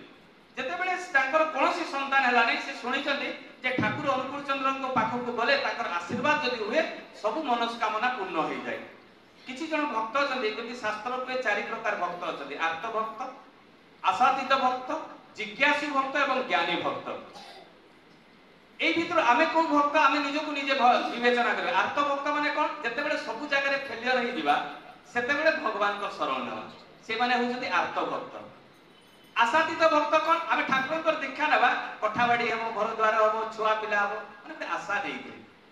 जते बेले ताकर कोनोसी संतान हला नै से सुनिसथि जे ठाकुर अनुकूल चंद्र को पाखो को गले ताकर आशीर्वाद जदि हुए सब मनस्कामना पूर्ण हो जाय किछि जन भक्त अछथि जेति शास्त्र पे चारि प्रकार भक्त अछथि आर्त भक्त आशातीत भक्त जिज्ञासु भक्त एवं ज्ञानी भक्त एई भितर आमे को भक्त आमे निज को निजे विवेचना करे आर्त भक्त माने कोन जते बेले सब जगह रे फेलियर हे दिबा सेते बेले भगवान को शरण नेवा से माने होछथि आर्त भक्त आशातीत भक्त कोन आमे ठाकुर को दीक्षा नेबा कठाबाडी हम घर द्वार हम छुआ पिला हम माने आशा देई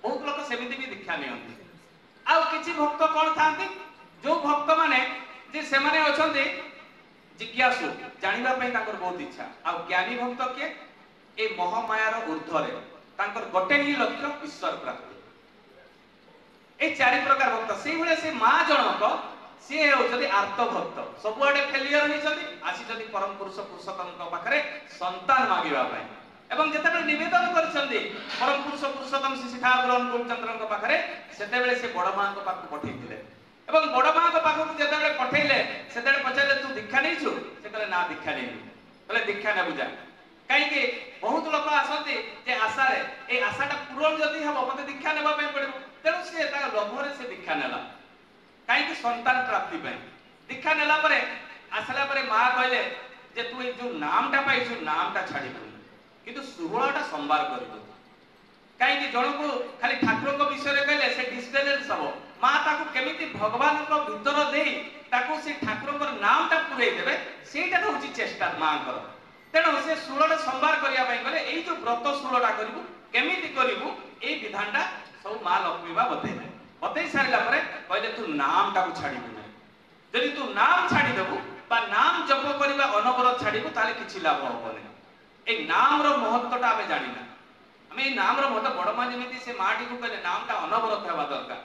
बहुत लोक सेमिति भी दीक्षा नियंती आउ किछि भक्त कोन थांती जो भक्त माने जे से माने अछंती जिज्ञासु जानिबा पई ताकर बहुत इच्छा आउ ज्ञानी भक्त के ए मोहमायार ऊर्ध्वरे ताकर गोटे ही लक्ष्य ईश्वर प्राप्ति ए चारि प्रकार भक्त सेही भले से मां जनक से होचदी आर्त भक्त सब आडे फेलियर होई छथि आसी छथि परम पुरुष पुरुषोत्तम को पाखरे संतान मागिबा पई एवं जेतेबेले निवेदन करछन्ती परम पुरुष पुरुषोत्तम श्री ठाकुर अनुकूल चंद्र को पाखरे सेतेबेले से बड़ मां को पाख पठैतिले एवं बड़ मां को पाख को जेतेबेले पठैले सेतेबेले पछाले तू दीक्षा नैछु से कहले ना दीक्षा नै कहले दीक्षा न बुझा काई के बहुत लोक आसंती जे आशा रे ए आशाटा पूर्ण जदी हबो मते दीक्षा नेबा पय पड़िबो तेनु से ता लोभरे से दीक्षा नेला काई के संतान प्राप्ति पय दीक्षा नेला परे आसला परे मां कहले जे तू ए जो नामटा पाइछु नामटा छाडी दे किंतु 16टा सोमवार करिदो काई कि जण को खाली ठाकुर को विषय रे कहले से डिस्टेलेंस हबो मां ताकू केमिति भगवान को भीतर देई ताकू से ठाकुर को नामटा पुरै देबे सेटा तो होची चेष्टा मां कर तेणु से 16टा सोमवार करिया पई गले एई जो व्रत 16टा करिवु केमिति करिवु एई विधानटा सब मां लक्ष्मी बा बतेले बतेई सारिला परे कहले तू नामटा को छाडीबु नै जदि तू नाम छाडी देबु बा नाम जप करिबा अनवरत छाडीबु ताले किछि लाभ होबो नै ए नाम रो महत्वटा आमे जानिना आमे ए नाम रो महत्व बड़ मा जेमिति से माटी को कहले नामटा अनवरत हेबा दरकार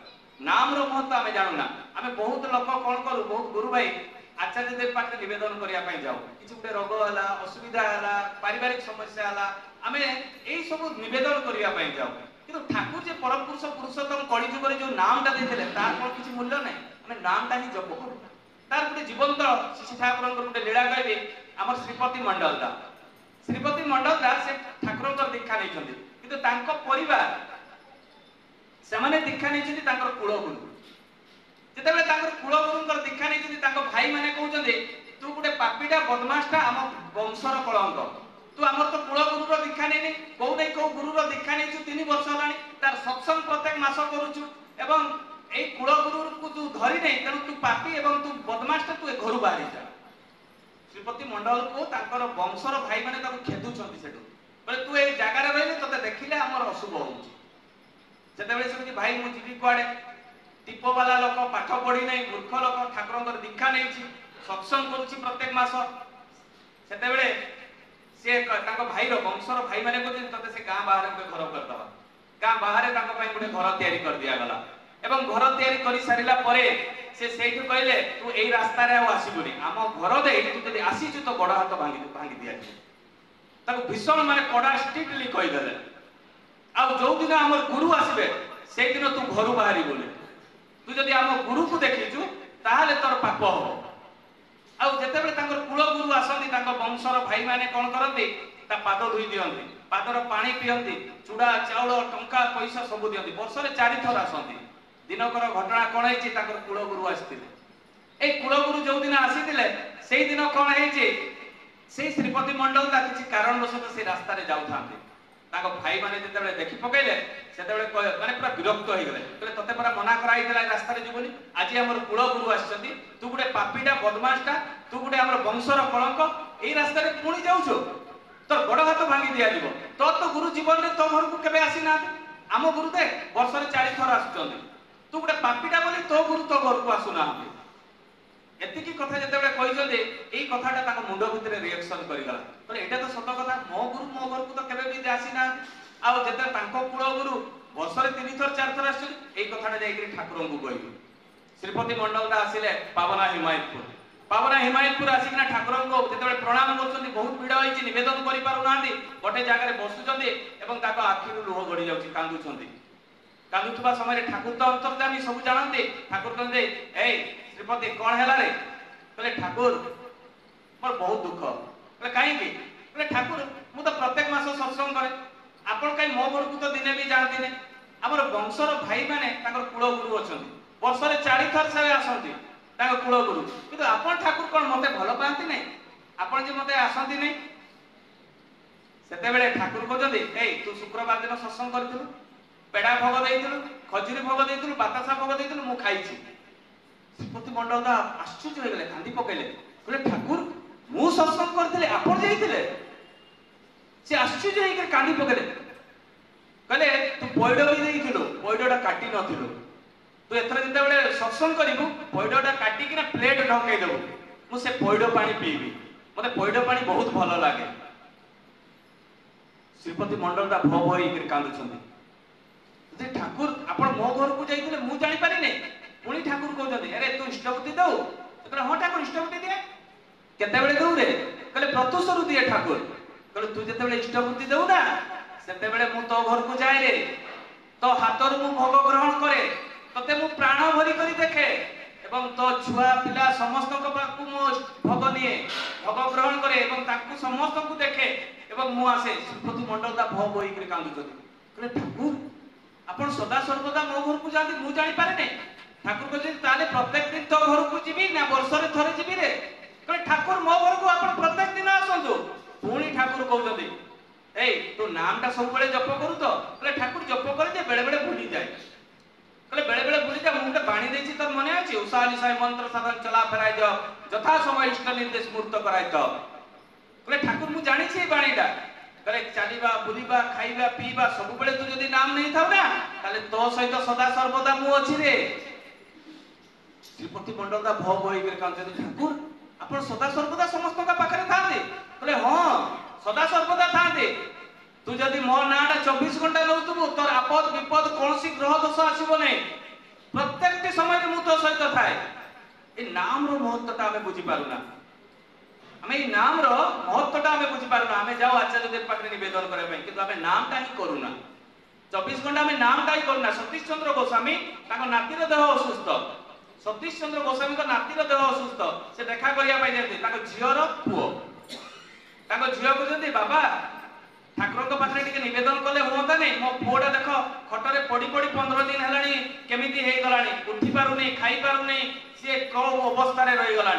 नाम रो महत्व आमे जानुना आमे बहुत लोक कोन करू बहुत गुरु भाई आचार्य देव पाखे निवेदन करिया पई जाऊ किछि गुटे रोग हला असुविधा हला पारिवारिक समस्या हला आमे एई सब निवेदन करिया पई जाऊ किंतु ठाकुर जे परम पुरुष पुरुषोत्तम कली जुग रे जो नामटा देथिले तार कोन किछि मूल्य नै आमे नामटा ही जप करू तार गोटे जीवंत शिशु ठाकुर गोटे लीला कहबे आम श्रीपति मंडल दा श्रीपति मंडल दा से ठाकुर दीक्षा नहीं किंतु तांको परिवार से दीक्षा नहीं कुलगुरु जितेबाला कुलगुरु दीक्षा नहीं भाई मैंने कहते तू गोटे पापीटा बदमाशटा आम वंशर कलंक तू आम तो कुलगुरु दीक्षा नहीं कौ नहीं कौ गुरु दीक्षा नहीं 3 वर्ष है तार सत्संग प्रत्येक मास करुचु एवं ए कुलगुरु को तू धरी नहीं तेणु तू पापी एवं तू बदमाशटा तू घर बाहरी जा श्रीपति मंडल को तांकर वंशर भाई मैंने खेदुंट से तू ए जगार रही ते देखिले आमर अशुभ होते भाई मुझे जीवी कुआड़े टीप वाला लोक पाठ पढ़ी नहीं मूर्ख लोक ठाकुर दीक्षा नहीं सत्संग करुच्ची प्रत्येक मास से सी भाई वंशर भाई मैंने कहते से गाँ बाहर गोटे घर करदे गाँ बाहर गोटे घर तैयारी कर दिगला एवं घर तैयारी कर सारा से कहले तू यही रास्ता आसबुनि आम घर दे तू जब आसीचु तो बड़ हाथ भांगी दिया भीषण माने कड़ा स्ट्रिक्टली कहीदेले आउ जो दिन आम गुरु आसबे से दिन तू घर बाहरी बोले तू जदि आम गुरु को देखीचु ताहले तोर पाप हो आउ जेतेबेले तांकर कुल गुरु आसंती तांकर वंशर भाई माने कोन करंती ता पाद धुई दियंती पादर पानी पियंती चूड़ा चाउल टंका पैसा सब दियंती वर्ष रे 4 थर आसंती दिनकर घटना कौन है तांकर कुलगुरु आसते ए कुलगुरु जो दिन आसीतिले सेही दिन कौन है से श्रीपति मंडल ता किछि कारणवशत से रास्ता रे जाउ थांते ताको भाई माने जेतेबेले देखि पकेले सेतेबेले माने पूरा विरक्त होई गेले तले तते पूरा मना कराई देला रास्ता रे जीवनी आज हमर कुलगुरु आछथि तू गुटे पापीटा बदमाशटा तू गुटे हमर वंशर कलंक एई रास्ता रे पुणी जाउछो तो बड़ हाथ भांगी दिया जीवो तो गुरु जीवन रे तो घर को केबे आसी ना आम गुरु दे वर्ष रे 40 थर आछथि तू गोटे पापीटा बोली तो गुरु तो घर को आसुना एतिकी कथा जेतेबेले कहिसते एई कथाटा ताको मुंड भितरे रिएक्शन करिगला तो एटा तो सत कथा मो गुरु मो घर को तो केबे भी आसी ना आ जेते तांको कुल गुरु वर्ष रे 3 थर 4 थर आसी एई कथाटा जाईकरी ठाकुर को कहिबे श्रीपति मंडल दा आसिले पावना हिमायतपुर आसिकना ठाकुर को जेतेबेले प्रणाम करछन्ती बहुत भीड़ होईची निवेदन करि पारु नांदी गोटे जागा रे बसुछन्ती एवं ताको आखिरु लुह गडी जाउची कांदुछन्ती कांदुथबा समय ठाकुर तो अंतर्जामी सब जानते ठाकुर कहते ए श्रीपति कौन है रे कहले ठाकुर मोर बहुत दुख कहले काई की कहले ठाकुर मु तो प्रत्येक मास सत्संग करे आपण काई मो घर को तो दिने भी जानती ने हमर वंशर भाई माने ताकर कुल गुरु अछंती वर्ष रे 40 थर से आसंती ताकर कुल गुरु किंतु आपण ठाकुर कोन मते भलो पांती नै आपण जे मते आसंती नै सेते बेले ठाकुर कहजंती ए तू शुक्रवार दिन सत्संग करथिलु पेड़ा भोग देइथिलु खजुरी भोग देइथिलु बातासा भोग देइथिलु मु खाइछि श्रीपति मंडल दा आश्चर्य हो गेले कांदी पकेले कहले ठाकुर मु सत्संग करथिले आपण जाइथिले से आश्चर्य होई के कांदी पकेले कहले तू पयडो भी देइथिलु पयडोटा काटी नथिलु तू एथरा जिते बेले सत्संग करिबु पयडोटा काटी किना प्लेट ढकै देबु मु से पयडो पानी पीबी मते पयडो पानी बहुत भलो लागे श्रीपति मंडल दा भव होई के कांदुछन्ती ठाकुर आपण मो घर को जाइथिले मु जानि पारि नै पुणी ठाकुर कहते अरे तू इष्टपति दऊ कहले हाँ ठाकुर इष्टपति दिए केते बेले दऊ रे कहले प्रत्युषरु दिए ठाकुर कहले तू जेते बेले इष्टपति दऊ ना सेते बेले मु तो घर को जाय रे तो हातर मु भोग ग्रहण करे तते मु प्राण भरी करी देखे एवं तो छुआ पिला समस्त को पाकु मु भोग निए भोग ग्रहण करे एवं ताकु समस्त को देखे एवं मु आसे श्रीपति मंडल दा भोग होई के कांदु कहले ठाकुर आपण सदा सर्वदा मो घर को जाती मु जानि पारे नै ठाकुर कहते ताले प्रत्येक दिन तो घर को जीवी ना वर्ष रे थरे जीवी रे कहले ठाकुर मो घर को आपण प्रत्येक दिन आसंतु पुणी ठाकुर कहते ए तू नामटा सब बेले जप करू तो कहले ठाकुर जप करे जे बेले बेले भूली जाए कहले बेले बेले भूली जा मुंडे बाणी देछि तो मने अछि उसाली साई मंत्र साधन चला फेराय ज यथा समय इष्ट निर्देश मूर्त कराय तो कहले ठाकुर मु जानि छी बाणीटा कहले चलीबा बुलीबा खाइबा पीबा सब बेले तू जदी नाम नहीं थाउ ना ताले तो सहित सदा सर्वदा मु अछि रे श्रीपति मंडल दा भव होई के कांते ठाकुर आपण सदा सर्वदा समस्त का पाखरे थाते कहले हां सदा सर्वदा थाते तू जदी मोर नाटा 24 घंटा नउतबु तोर आपद विपद कोनसी ग्रह दोष आसीबो नै प्रत्येक समय मु तो सहित थाए ए नाम रो महत्वता हमें बुझी पारुना हमें ई नाम रो महत्वता हमें बुझी पारुना हमें जाओ आचार्य देव पाखरे निवेदन करे पई किंतु हमें नामटा ही करूना 24 घंटा हमें नामटा ही करूना सतीश चंद्र गोस्वामी ताको नातीर देह असुस्थ सतीश चंद्र गोस्वामी नातीर देह असुस्थ से देखा करने जाते झीर पुओ झील को बाबा ठाकुर पाखे टे नवेदन कले हाँ नहीं मो पुओटा देख खटरे पड़ी पड़ी 15 दिन है केमी होगला उठी पारुनी खाई पारुनी सी कौ अवस्था रहीगला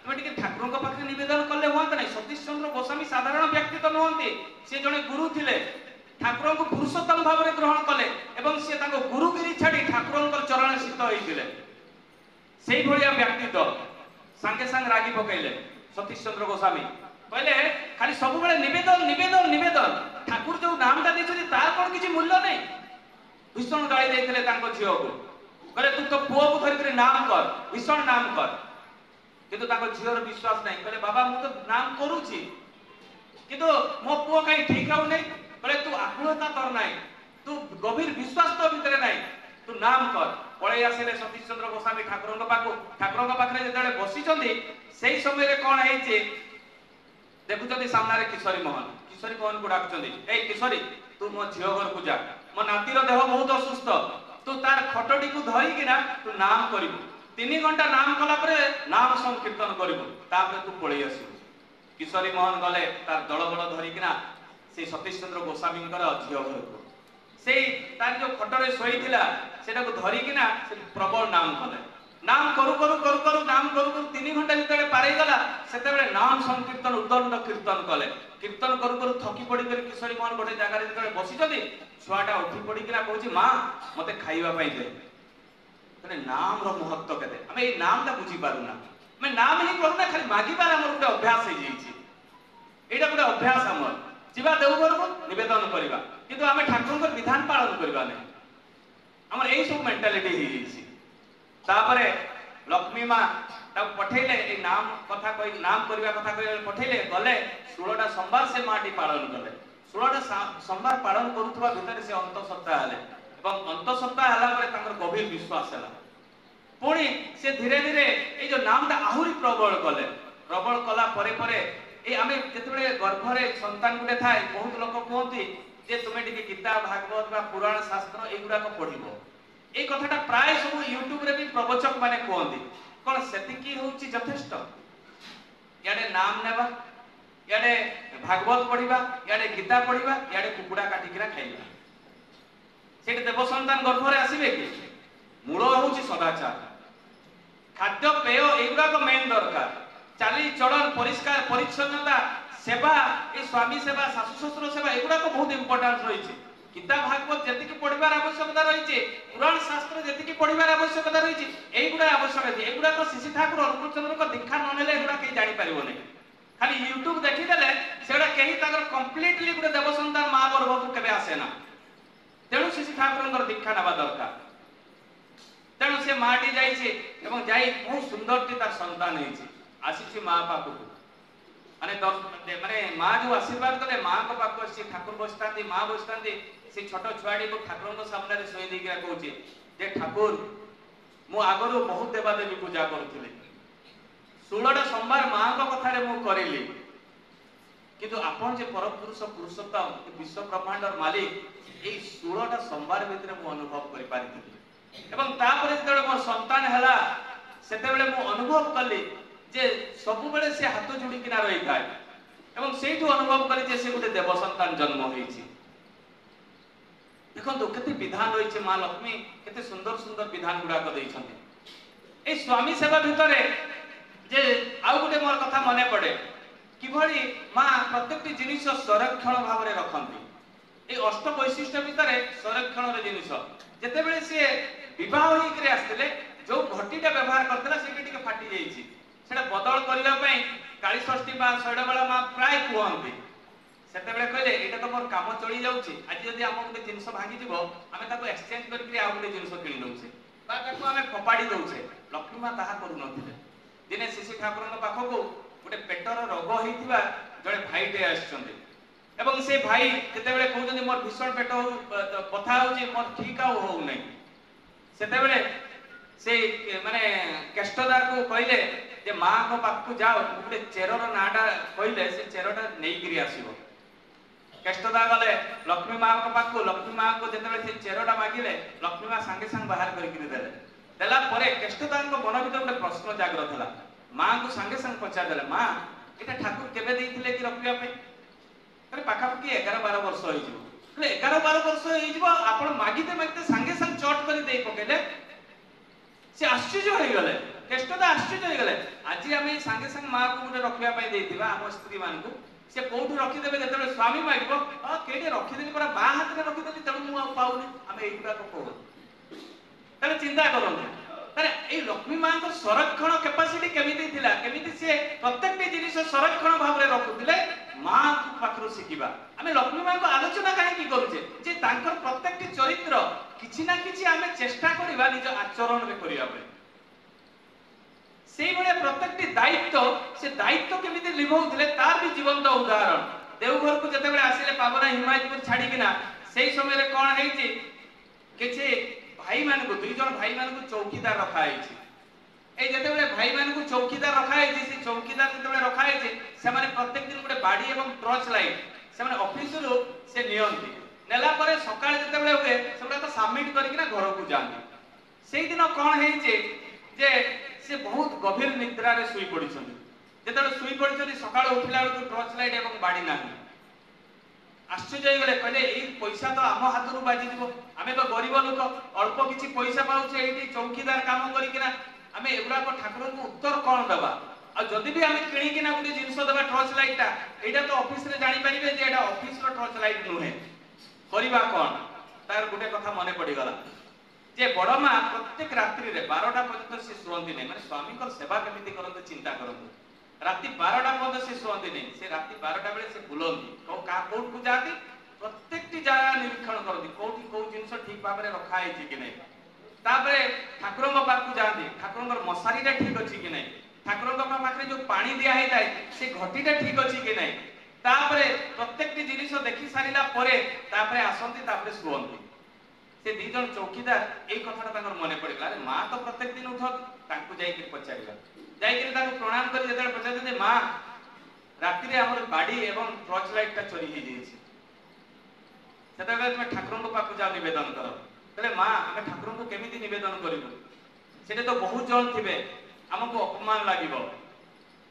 तुम टे ठाकुर पाखे नवेदन कले हाँ नहीं। सतीश चंद्र गोस्वामी साधारण व्यक्ति तो नुहति सी जड़े गुरु थे ठाकुर को पुरुषोत्तम भाव में ग्रहण कले और सी गुरुगिरी छाड़ी ठाकुर चरण शीत होते से व्यक्तित्व सांगे सांगे रागी पकईले सतीश चंद्र गोस्वामी कहले खाली सब बेले निवेदन निवेदन निवेदन ठाकुर जो नामटा देछथि तार कोन किछि मूल्य नै। भीषण गाली देथिले तांको झियो को कहले तू तो पुओ को धरि करे नाम कर भीषण नाम कर किंतु तांको झियोर विश्वास नै कहले बाबा मु तो नाम करूछि किंतु मो पुओ काई ठीक आउ नै कहले तू आकुलता कर नै तू गभीर विश्वास तो भीतर नै तू नाम कर पळै आसिले सतीश चंद्र गोस्वामी ठाकुर पाखरे जेतले बसिचंदी सेही समय रे कोन हेछि देखुଛନ୍ତି सामने किशोरी मोहन को डाकुଛନ୍ତି ए किशोरी तू मो झियो घर को जा मो नातीर देह बहुत असुस्थ तू तार खटडी को धरी किना तू नाम करिवु 3 घंटा नाम कला परे नाम संकीर्तन करिवु तापर तू पळै आसीबु। किशोरी मोहन गले तार दलबल धरी किना से सतीश चंद्र गोस्वामी झियो घर को से तार जो खटरे सोईथिला सेटा को धरी किना से प्रबल नाम कले नाम करू करू करू करू नाम करू करू 3 घंटा जिते पारे गला सेते नाम संकीर्तन उद्दंड कीर्तन कले कीर्तन करू करू थकी पड़ी कर किशोरी मोहन गोटे जगह जिते बसी छुआटा उठी पड़ी किना कहूँ माँ मते खाइबा पई दे तने नाम रो महत्व केते हमें ए नामटा बुझी पारुना मैं नाम ही करूना खाली मागिबार हमर गोटे अभ्यास हो जाइछि एटा गोटे अभ्यास हमर जीवा देवघर को निवेदन करबा किंतु हमें ठाकुर को विधान पालन करबा नै हमर एई सब मेंटालिटी ही जाइछि। तापरे लक्ष्मी माँ पठेले नाम कथा कही नाम करने कथा कही पठेले गले 16टा सोमवार से माटी पालन कले 16टा सोमवार पालन करुवा भितर से अंत सप्ताह हेले और अंत सप्ताह हला परे तांकर गभीर विश्वास है पुणी से धीरे धीरे ये जो नामटा आहुरी प्रबल कला परे परे ए आमे जेतेबेले गर्भरे संतान गुटे थाए बहुत लोक कहती जे तुमे टिके गीता भागवत बा पुराण शास्त्र एगुडा को पढिबो ए कथाटा प्राय सब यूट्यूब रे भी प्रवचक माने कहती कौन सेतिकी होउची यथेष्ट याडे नाम नेबा याडे भागवत पढ़िबा याडे गीता पढ़िबा याडे कुकुडा काटिकिरा खाइबा सेठी देव संतान गर्भरे आसीबे कि मूल होउची सदाचार खाद्य पेय एगुडा को मेन दरकार चाली चलन परिष्कार परिच्छन्नता सेवा ए स्वामी सेवा सासु ससुर सेवा एगुडा को बहुत इंपोर्टेंस रहिछि। गीता भागवत जेतिकी पढ़िबार आवश्यकता रहिछि पुराण शास्त्र जेतिकी पढ़िबार आवश्यकता रहिछि एगुडा आवश्यक अछि एगुडा को शिशि ठाकुर अनुकूल चंद्र को दीक्षा न नेले एगुडा के जानि परिबो नै खाली यूट्यूब देखि देले सेडा केही ताकर कंप्लीटली गुटे देव संतान मां गर्भ को केबे आसे ना तेणु शिशि ठाकुर दीक्षा नबा दरकार तेणु से माटी जाइछि एवं जाई बहुत सुंदरटी तार संतान हेछि आसीछि मां पाखु माने मां जो आशीर्वाद कले मां को पाखु से ठाकुर बसतांती मां बसतांती से छोट छुआडी को ठाकुर को सामने रे सोई देकी कहूची जे ठाकुर मु आगरो बहुत देवा देवी पूजा करथिले 16टा सोमवार मां को कथा रे मु करिली किंतु आपण जे परम पुरुष पुरुषोत्तम विश्व ब्रह्मांडर मालिक ए 16टा सोमवार भितर मु अनुभव करि पारिथिली एवं तापर जेतबे मोर संतान हला सेतेबेले मु अनुभव कली जे सब बेले से हाथ जोड़ी किना रही थाए एवं सेठू अनुभव करी जे से गोटे देव संतान जन्म होईछि। देखो केते विधान रही मां लक्ष्मी केते सुंदर सुंदर विधान गुडा को देइछन्ति ए स्वामी सेवा भितरे जे आउ गोटे मोर कथा मने पड़े किभଳି मां प्रत्येकटी जिनिस संरक्षण भाव रे रखन्ति ए अष्ट वैशिष्ट्य भितरे संरक्षण रे जिनिस जेते बेले से विवाह होई करे आस्थिले जो घटीटा व्यवहार करतला सेटी टिके फाटी जाईछि सेटा बदल करिला पई काली षष्ठी बा शैडबाला मां प्राय कहन्ति सेते बेले कहले एटा तो मोर काम चली जाउछि आज यदि हम गोटे जिनिस भांगी दिबो आमे ताको एक्सचेंज करके आ गोटे जिनिस किनि दउछे बा ताको आमे फपाडी दउछे लक्ष्मी मां ताहा करू नथिले दिने शिशि ठाकुरन पाखको गोटे पेटर रोग होइथिबा जळे भाईटे आछन्ति एवं से भाई जेते बेले कहउछन्ति मोर भीषण पेट कथा होछि मोर ठीक आ हो नै सेते बेले से माने केष्टदार को कहले जे मां को पाखु जाओ गोटे चेरर नाडा कहले से चेरटा नेई गिरी आसीबो केष्टदा गले लक्ष्मी मां को पाखु लक्ष्मी मां को जेते बेले से चेरटा मागिले लक्ष्मी मां संगे संग बाहर करि देले देला परे केष्टदान मन भीतर गोटे प्रश्न जाग्रत होला माँ को संगे संग पचार देले माँ एटा ठाकुर केबे देइथिले कि रखिया पे अरे पाखापाखि 11-12 वर्ष हो जिवो 11-12 वर्ष हो जिवो आपण मागिते मागिते संगे संग चट करी देई पकेले से आश्चर्य हो गले केष्टदा आश्चर्य हो गले आज आमे संगे संग माँ को गोटे रखिया पे देइथिबा हम स्त्री मान को से कोठु रखि देबे जतबे स्वामी मागिबो आ केडे रखि देली पर बा हाथ रे रखि देली तणु मु पाउनी आमे एइटा को कहू तने चिंता करंतु तने ए लक्ष्मी मां को संरक्षण कैपेसिटी केमिति थिला केमिति से प्रत्येक जिनिस संरक्षण भाव रे रखुतिले मां पाखरु सिकिबा आमे लक्ष्मी मां को आलोचना काहे की करूचे जे तांकर प्रत्येक चरित्र किछि ना किछि आमे चेष्टा करिबा निज आचरण रे करिया पे सेई बळे प्रत्येक दायित्व से दायित्व केमिति लिभौथिले तार भी जीवंत उदाहरण देवघर को जते बेले आसिले पावना हिमायतपुर छाडी किना सेई समय रे कोन हेछि किछि भाई मान को दुई जन भाई मान को चौकीदार रखा है ए जते बेले भाई मान को चौकीदार रखा है से चौकीदार जते बेले रखा है से माने प्रत्येक दिन गोटे बाडी एवं टॉर्च लाइट से माने ऑफिस रो से नियंती नेला परे सकाळ जते बेले हुए सेबडा तो सबमिट करिकिना घर को जांती सेई दिन कोन हेचे जे से बहुत गभीर निद्रा रे सुई पडिछन जते बेले सुई पडिछन सकाळ उठिला बेले टॉर्च लाइट एवं बाडी नाही आश्चर्य गले कहले ए पैसा तो आम हाथ रू बाजी दिबो आमे तो गरीब लोक अल्प किछि पैसा पाउछे एठी चौकीदार काम करिकिना आमे एबुरा को ठाकुर को उत्तर कोन दबा आ जदी भी आमे किणी किना गुडी जिंस दबा टॉर्च लाइटटा एटा तो ऑफिस रे जानि परिबे जे एटा ऑफिस रो टॉर्च लाइट नुहे करिबा कोन तार गुटे कथा मने पड़ी गला जे बड़ मां प्रत्येक रात्रि रे 12टा पर्यंत से सुवंती नै माने स्वामी को सेवा केमिति करंत चिंता करंत राति 12टा पर्यंत से सुवंती नै से राति 12टा बेले से बुलंती को का कोट को जाती प्रत्येक जगह निरीक्षण करती कोठी को जिंस ठीक भाव रे रखा है कि नै तापरे ठाकुरंग पाखु जाती ठाकुरंगर मसारीटा ठीक अछि कि नै ठाकुरंग पाखरे जो पानी दिया है ताई से घटीटा ठीक अछि कि नै तापरे प्रत्येक जिनिस देखि सारिला परे तापरे आसंती तापरे सुवंती से दी जन चौकीदार ए कथाटा तांगर मने पड़िला अरे मां तो प्रत्येक दिन उठत तांकु जाई के पचारिला जाई के तांकु प्रणाम कर जेते पचारते जे मां राति रे हमर बाडी एवं टॉर्च लाइट ता चोरी ही जेछि सेता बेले तुम ठाकुरन को पाखु जा निवेदन करो तले मां हम ठाकुरन को केमिति निवेदन करिवो सेते तो बहुत जन थिबे हमको अपमान लागिवो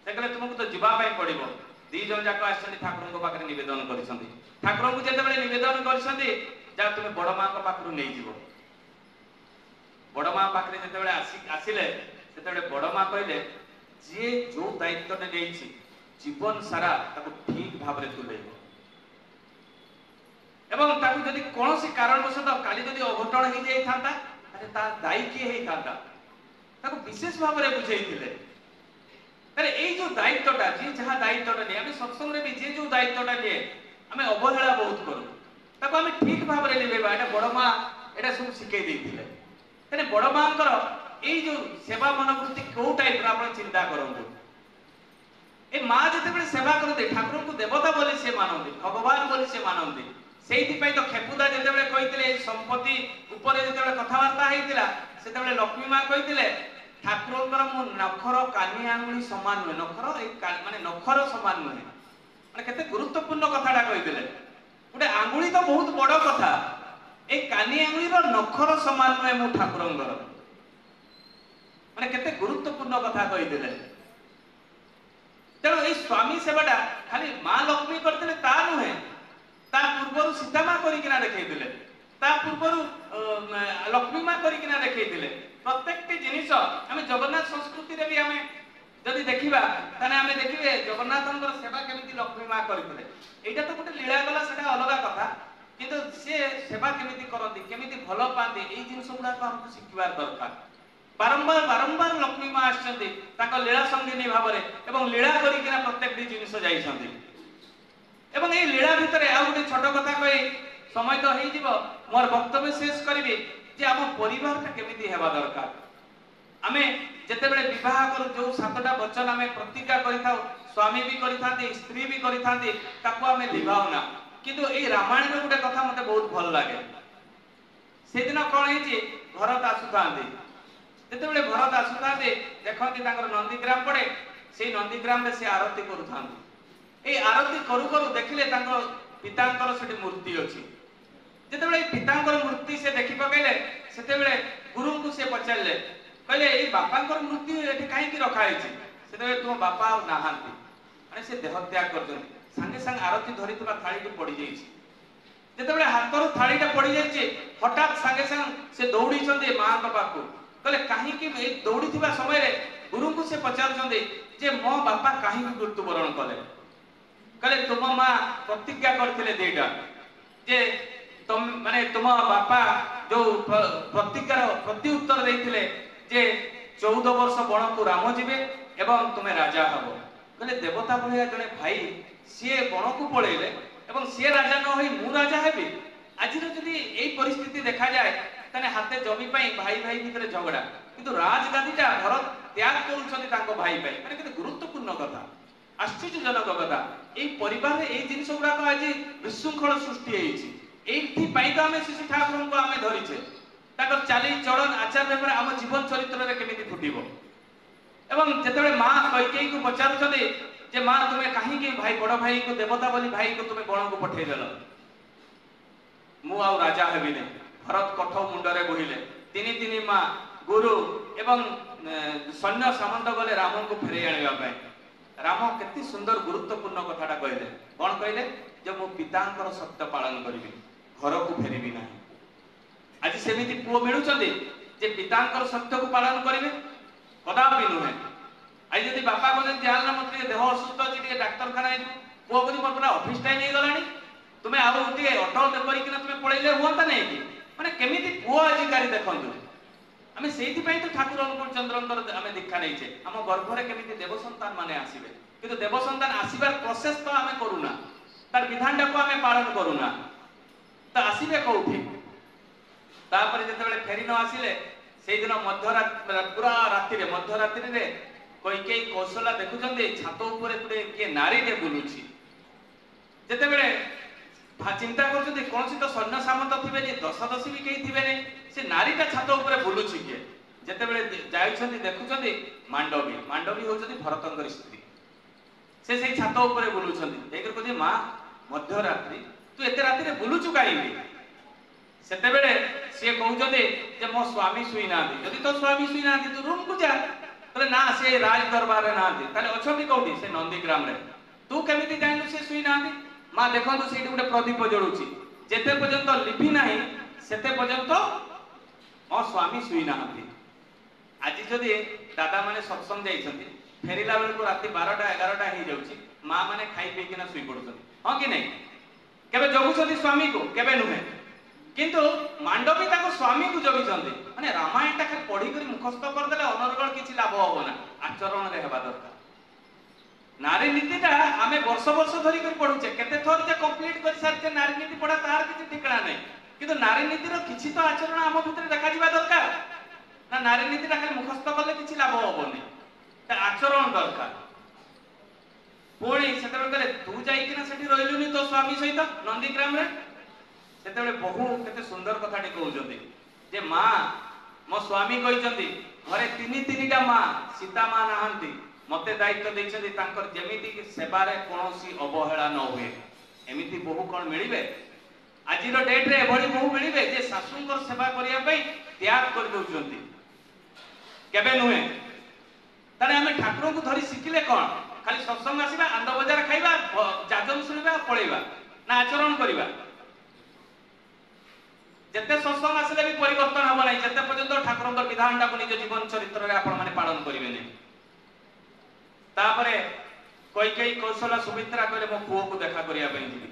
सेकले तुमको तो जिबा पई पड़िवो दी जन जाको आछन ठाकुरन को पाखरे निवेदन करिसंती ठाकुरन को जेते बेले निवेदन करिसंती जा तुम बड़ मां को पाखरु नै जीवो बड़ मां पाखरे जेते बेले आसिले सेते बेले बड़ मां कहले जे जो दायित्व ने देछि जीवन सारा ताको ठीक भाव रे तुलेबो एवं ताको जदि कोनोसी कारणवश काली जदि अघटन ही जाई थांता अरे ता दायी के हे थांता ताको विशेष भाव रे बुझाइथिले अरे एई जो दायित्वटा जे जहा दायित्वटा ने हम सत्संग रे भी जे जो दायित्वटा ने हमें अवहेला बहुत करू ताको हम ठीक भाव रे लेबा एटा बड़ मां एटा सब सिखै दैथिले तने बड़ मांकर एई जो सेवा मनोवृत्ति को टाइप रा आपण चिंता करंतु ए मां जते बेले सेवा करते ठाकुर को देवता बोली से मानंती भगवान बोली से मानंती सेहिति पई तो खेपुदा जते बेले कहितले संपत्ति ऊपर जते बेले कथावार्ता हेतिला सेते बेले लक्ष्मी मां कहितले ठाकुरंकर मु नखर कानी आंगुली समान न नखर ए माने नखर समान न माने केते गुरुत्वपूर्ण कथाटा कहितले गोटे आंगुली तो बहुत बड़ कथा ए कानी आंगुली रो नखर समान न मु ठाकुरंकर माने केते गुरुत्वपूर्ण कथा कहितले तेणु ये स्वामी सेवाटा खाली मां लक्ष्मी करते ता नुहे ता पूर्वर सीता मां करिकिना देखैतिले ता पूर्वर लक्ष्मी मां करिकिना देखैतिले प्रत्येक जिनिस हम जगन्नाथ संस्कृति रे भी हमें जदि देखिबा तने हमें देखिबे जगन्नाथंकर सेवा केमिति लक्ष्मी मां करितिले एटा तो गोटे लीला गला सेटा अलगा कथा किंतु से सेवा केमिति करंती केमिति भलो पांती एई जिनिस गुडा को हमको सिखिबार दरकार बारंबार बारंबार लक्ष्मी मां आछंती ताको लीला संगीनी भाव रे एवं लीला करिकिना प्रत्येक जिनिस जाइछंती एवं ए लीला भितरे आ गोटे छोट कथा कहि समय तो हेइ जिवो मोर वक्तव्य शेष करिवि जे हम परिवार का केमिति हेबा दरकार आमे जते बेले विवाह करू जो सातटा वचन हमें प्रतिज्ञा करिथाउ स्वामी भी करिथांती स्त्री भी करिथांती ताको हमें लिभाउ ना किंतु ए रामायण रो गोटे कथा मते बहुत भल लागे से दिन कोन हेछि भरत आसुथांती जते बेले भरत आसुथांती देखंती ताकर नंदीग्राम पड़े से नंदीग्राम रे से आरती करूथांती ए आरती करू करू देखिले ताकर पितांकर सेठी मूर्ति अछि जते बेले पितांकर मूर्ति से देखि पकेले सेते बेले गुरु को से पचारले कहले ए बापांकर मृत्यु एठी काहे की रखा है से तुम बापा आ नहांती माने से देह त्याग कर संगे संगे आरती धरिथिबा थाली को पड़ी जाइछि जेतेबेले हातरो थालीटा पड़ी जाइछि हठात संगे संग से दौड़ी छन्दे मां का पाखु कहले काहे की ए दौड़ी थिबा समय रे गुरु को से पचार छन्दे जे मो बापा काहे की मृत्युवरण कले कहले तुम मां प्रतिज्ञा करथिले देटा जे तुम माने तुम बापा जो प्रतिज्ञार प्रति उत्तर देथिले जे 14 वर्ष बण को राम जीवे एवं तुम्हें राजा हबो कहले देवता भलिया जने भाई सी बण को पळेले एवं सी राजा न होई मु राजा हेबी आज जदि एई परिस्थिति देखा जाए तने हाते जमी पई भाई भाई भितर झगड़ा किंतु राजगादीटा भरत त्याग करूछन्ति तांको भाई भाई माने केते गुरुत्वपूर्ण कथा आश्चर्यजनक कथा एई परिवार रे एई जिनिस गुडा को आज विशृंखल सृष्टि हेछि एइथि पई तो हमें शिशु ठाकुर को हमें धरिछे ताकर चाली चलन आचार व्यवहार हम जीवन चरित्र रे केमिति फुटिबो एवं जेतेबेले मां कैकेयी को पचारुछन्ति जे मां तुमे काहे की भाई बड़ भाई को देवता बोली भाई को तुमे बण को पठेइ देलो मु आ राजा हेबि ने भरत कठ मुंडरे बोहिले तिनी तिनी मां गुरु एवं सैन्य सामंत गले राम को फेरै आनिबा पय राम केते सुंदर गुरुत्वपूर्ण कथाटा कहले कोन कहले जे मो पितांकर सत्य पालन करबी घर को फेरिबी नाही आज सेमिति पुओ मिलुछन्ति जे पितांकर सत्य को पालन करिवे कदापि नुहे आज यदि बापा को जाल ना मत देह असुस्थ अछि के डाक्टर खाना पुओ को मोर पूरा ऑफिस टाइम नहीं गलानी तुमे आउ उठी ऑटो दे करी कि तुमे पळैले हुअंता नै कि माने केमिति पुओ अधिकारी देखंतु आमे सेहिति पई तो ठाकुर अनुकूल चंद्रंकर आमे दीक्षा नै छे हम गर्भ रे केमिति देव संतान माने आसीबे किंतु देव संतान आसीबार प्रोसेस तो आमे करूना तार विधानटा को आमे पालन करूना तो आसीबे कोठी तापर जेतेबेले फेरी न आसीले सेई दिन मध्यरात पूरा राति रे मध्यरात्रि रे कैकेयी कौशला देखुचंदे छात ऊपर पुरे के नारी टे बुलुची जेतेबेले चिंता करछन्ते कोनसी तो सैन्य सामंत थिबे नि दशदशी भी केही थिबे नै से नारीटा छात ऊपर बुलुची के जेतेबेले जायछन्ते देखुचन्ते मांडवी मांडवी होचन्ते भरतंकर स्त्री से सेई छात ऊपर बुलुचन्ते एकर कहते मां मध्यरात्रि तू एते राति रे बुलुचु काईबे सेतेबेले से कहउचन्ते जे मो स्वामी सुई नाथि यदि तो स्वामी सुई नाथि तू रूम को जा तले ना से राज दरबार रे नाथि तले अछोबी कोठी से नंदीग्राम रे तू केमिति जानलु से सुई नाथि मां देखंतु सेठी गुटे प्रदीप जळुची जेते पर्यंत लिपि नाही सेते पर्यंत मो स्वामी सुई नाथि आज जदि दादा माने सत्संग जाइछन्ति फेरिला बेल को राति 12टा 11टा ही जाउची मां माने खाई पी किना सुई पडुछन्ति हां कि नै केबे जगुछन्ति स्वामी को केबे नुहे किंतु मांडवी ताको स्वामी को जगिछन्ति माने रामायण ता खाली पढी करी मुखस्थ कर देले अनर्गल किछि लाभ होबना आचरण रे हेबा दरकार नारी नीतिटा आमे वर्ष वर्ष धरी कर पढुचे केते थोर जे कंप्लीट कर सारते नारी नीति पढा तार किछि ठिकाना नै किंतु नारी नीति रो किछि तो आचरण आम भितर देखा जिबा दरकार ना नारी नीतिटा खाली मुखस्थ करले किछि लाभ होबनी ता आचरण दरकार पुणी सेतेबेले कहले तू जाई किना सेठी रहिलुनी तो स्वामी सहित नंदीग्राम रे सेतेबेले बहु केते सुंदर कथाटी कहउजंती जे मां मो स्वामी कहिसंती घरे तीनिटा मां सीता मां नाहंती मते दायित्व दैछंती तांकर जेमिति कि सेवा रे कोनोसी अवहेला न होए एमिति बहु कोन मिलिबे आजिर डेट रे एभली बहु मिलिबे जे सासुंकर सेवा करिया पई त्याग कर दउचंती केबे नुहे ताने हमें ठाकुर को धरी सिखिले कोन खाली सत्संग आसीबा आंद बजार खाइबा जाजम सुनिबा पळेबा ना आचरण करिबा जेते सत्संग आसिले भी परिवर्तन हबो नै जेते पर्यंत ठाकुरंकर विधानटा को निज जीवन चरित्र रे आपण माने पालन करिवे नै तापरे कैकेयी कौशला सुमित्रा कहले मो पुओ को देखा करिया पई जिबी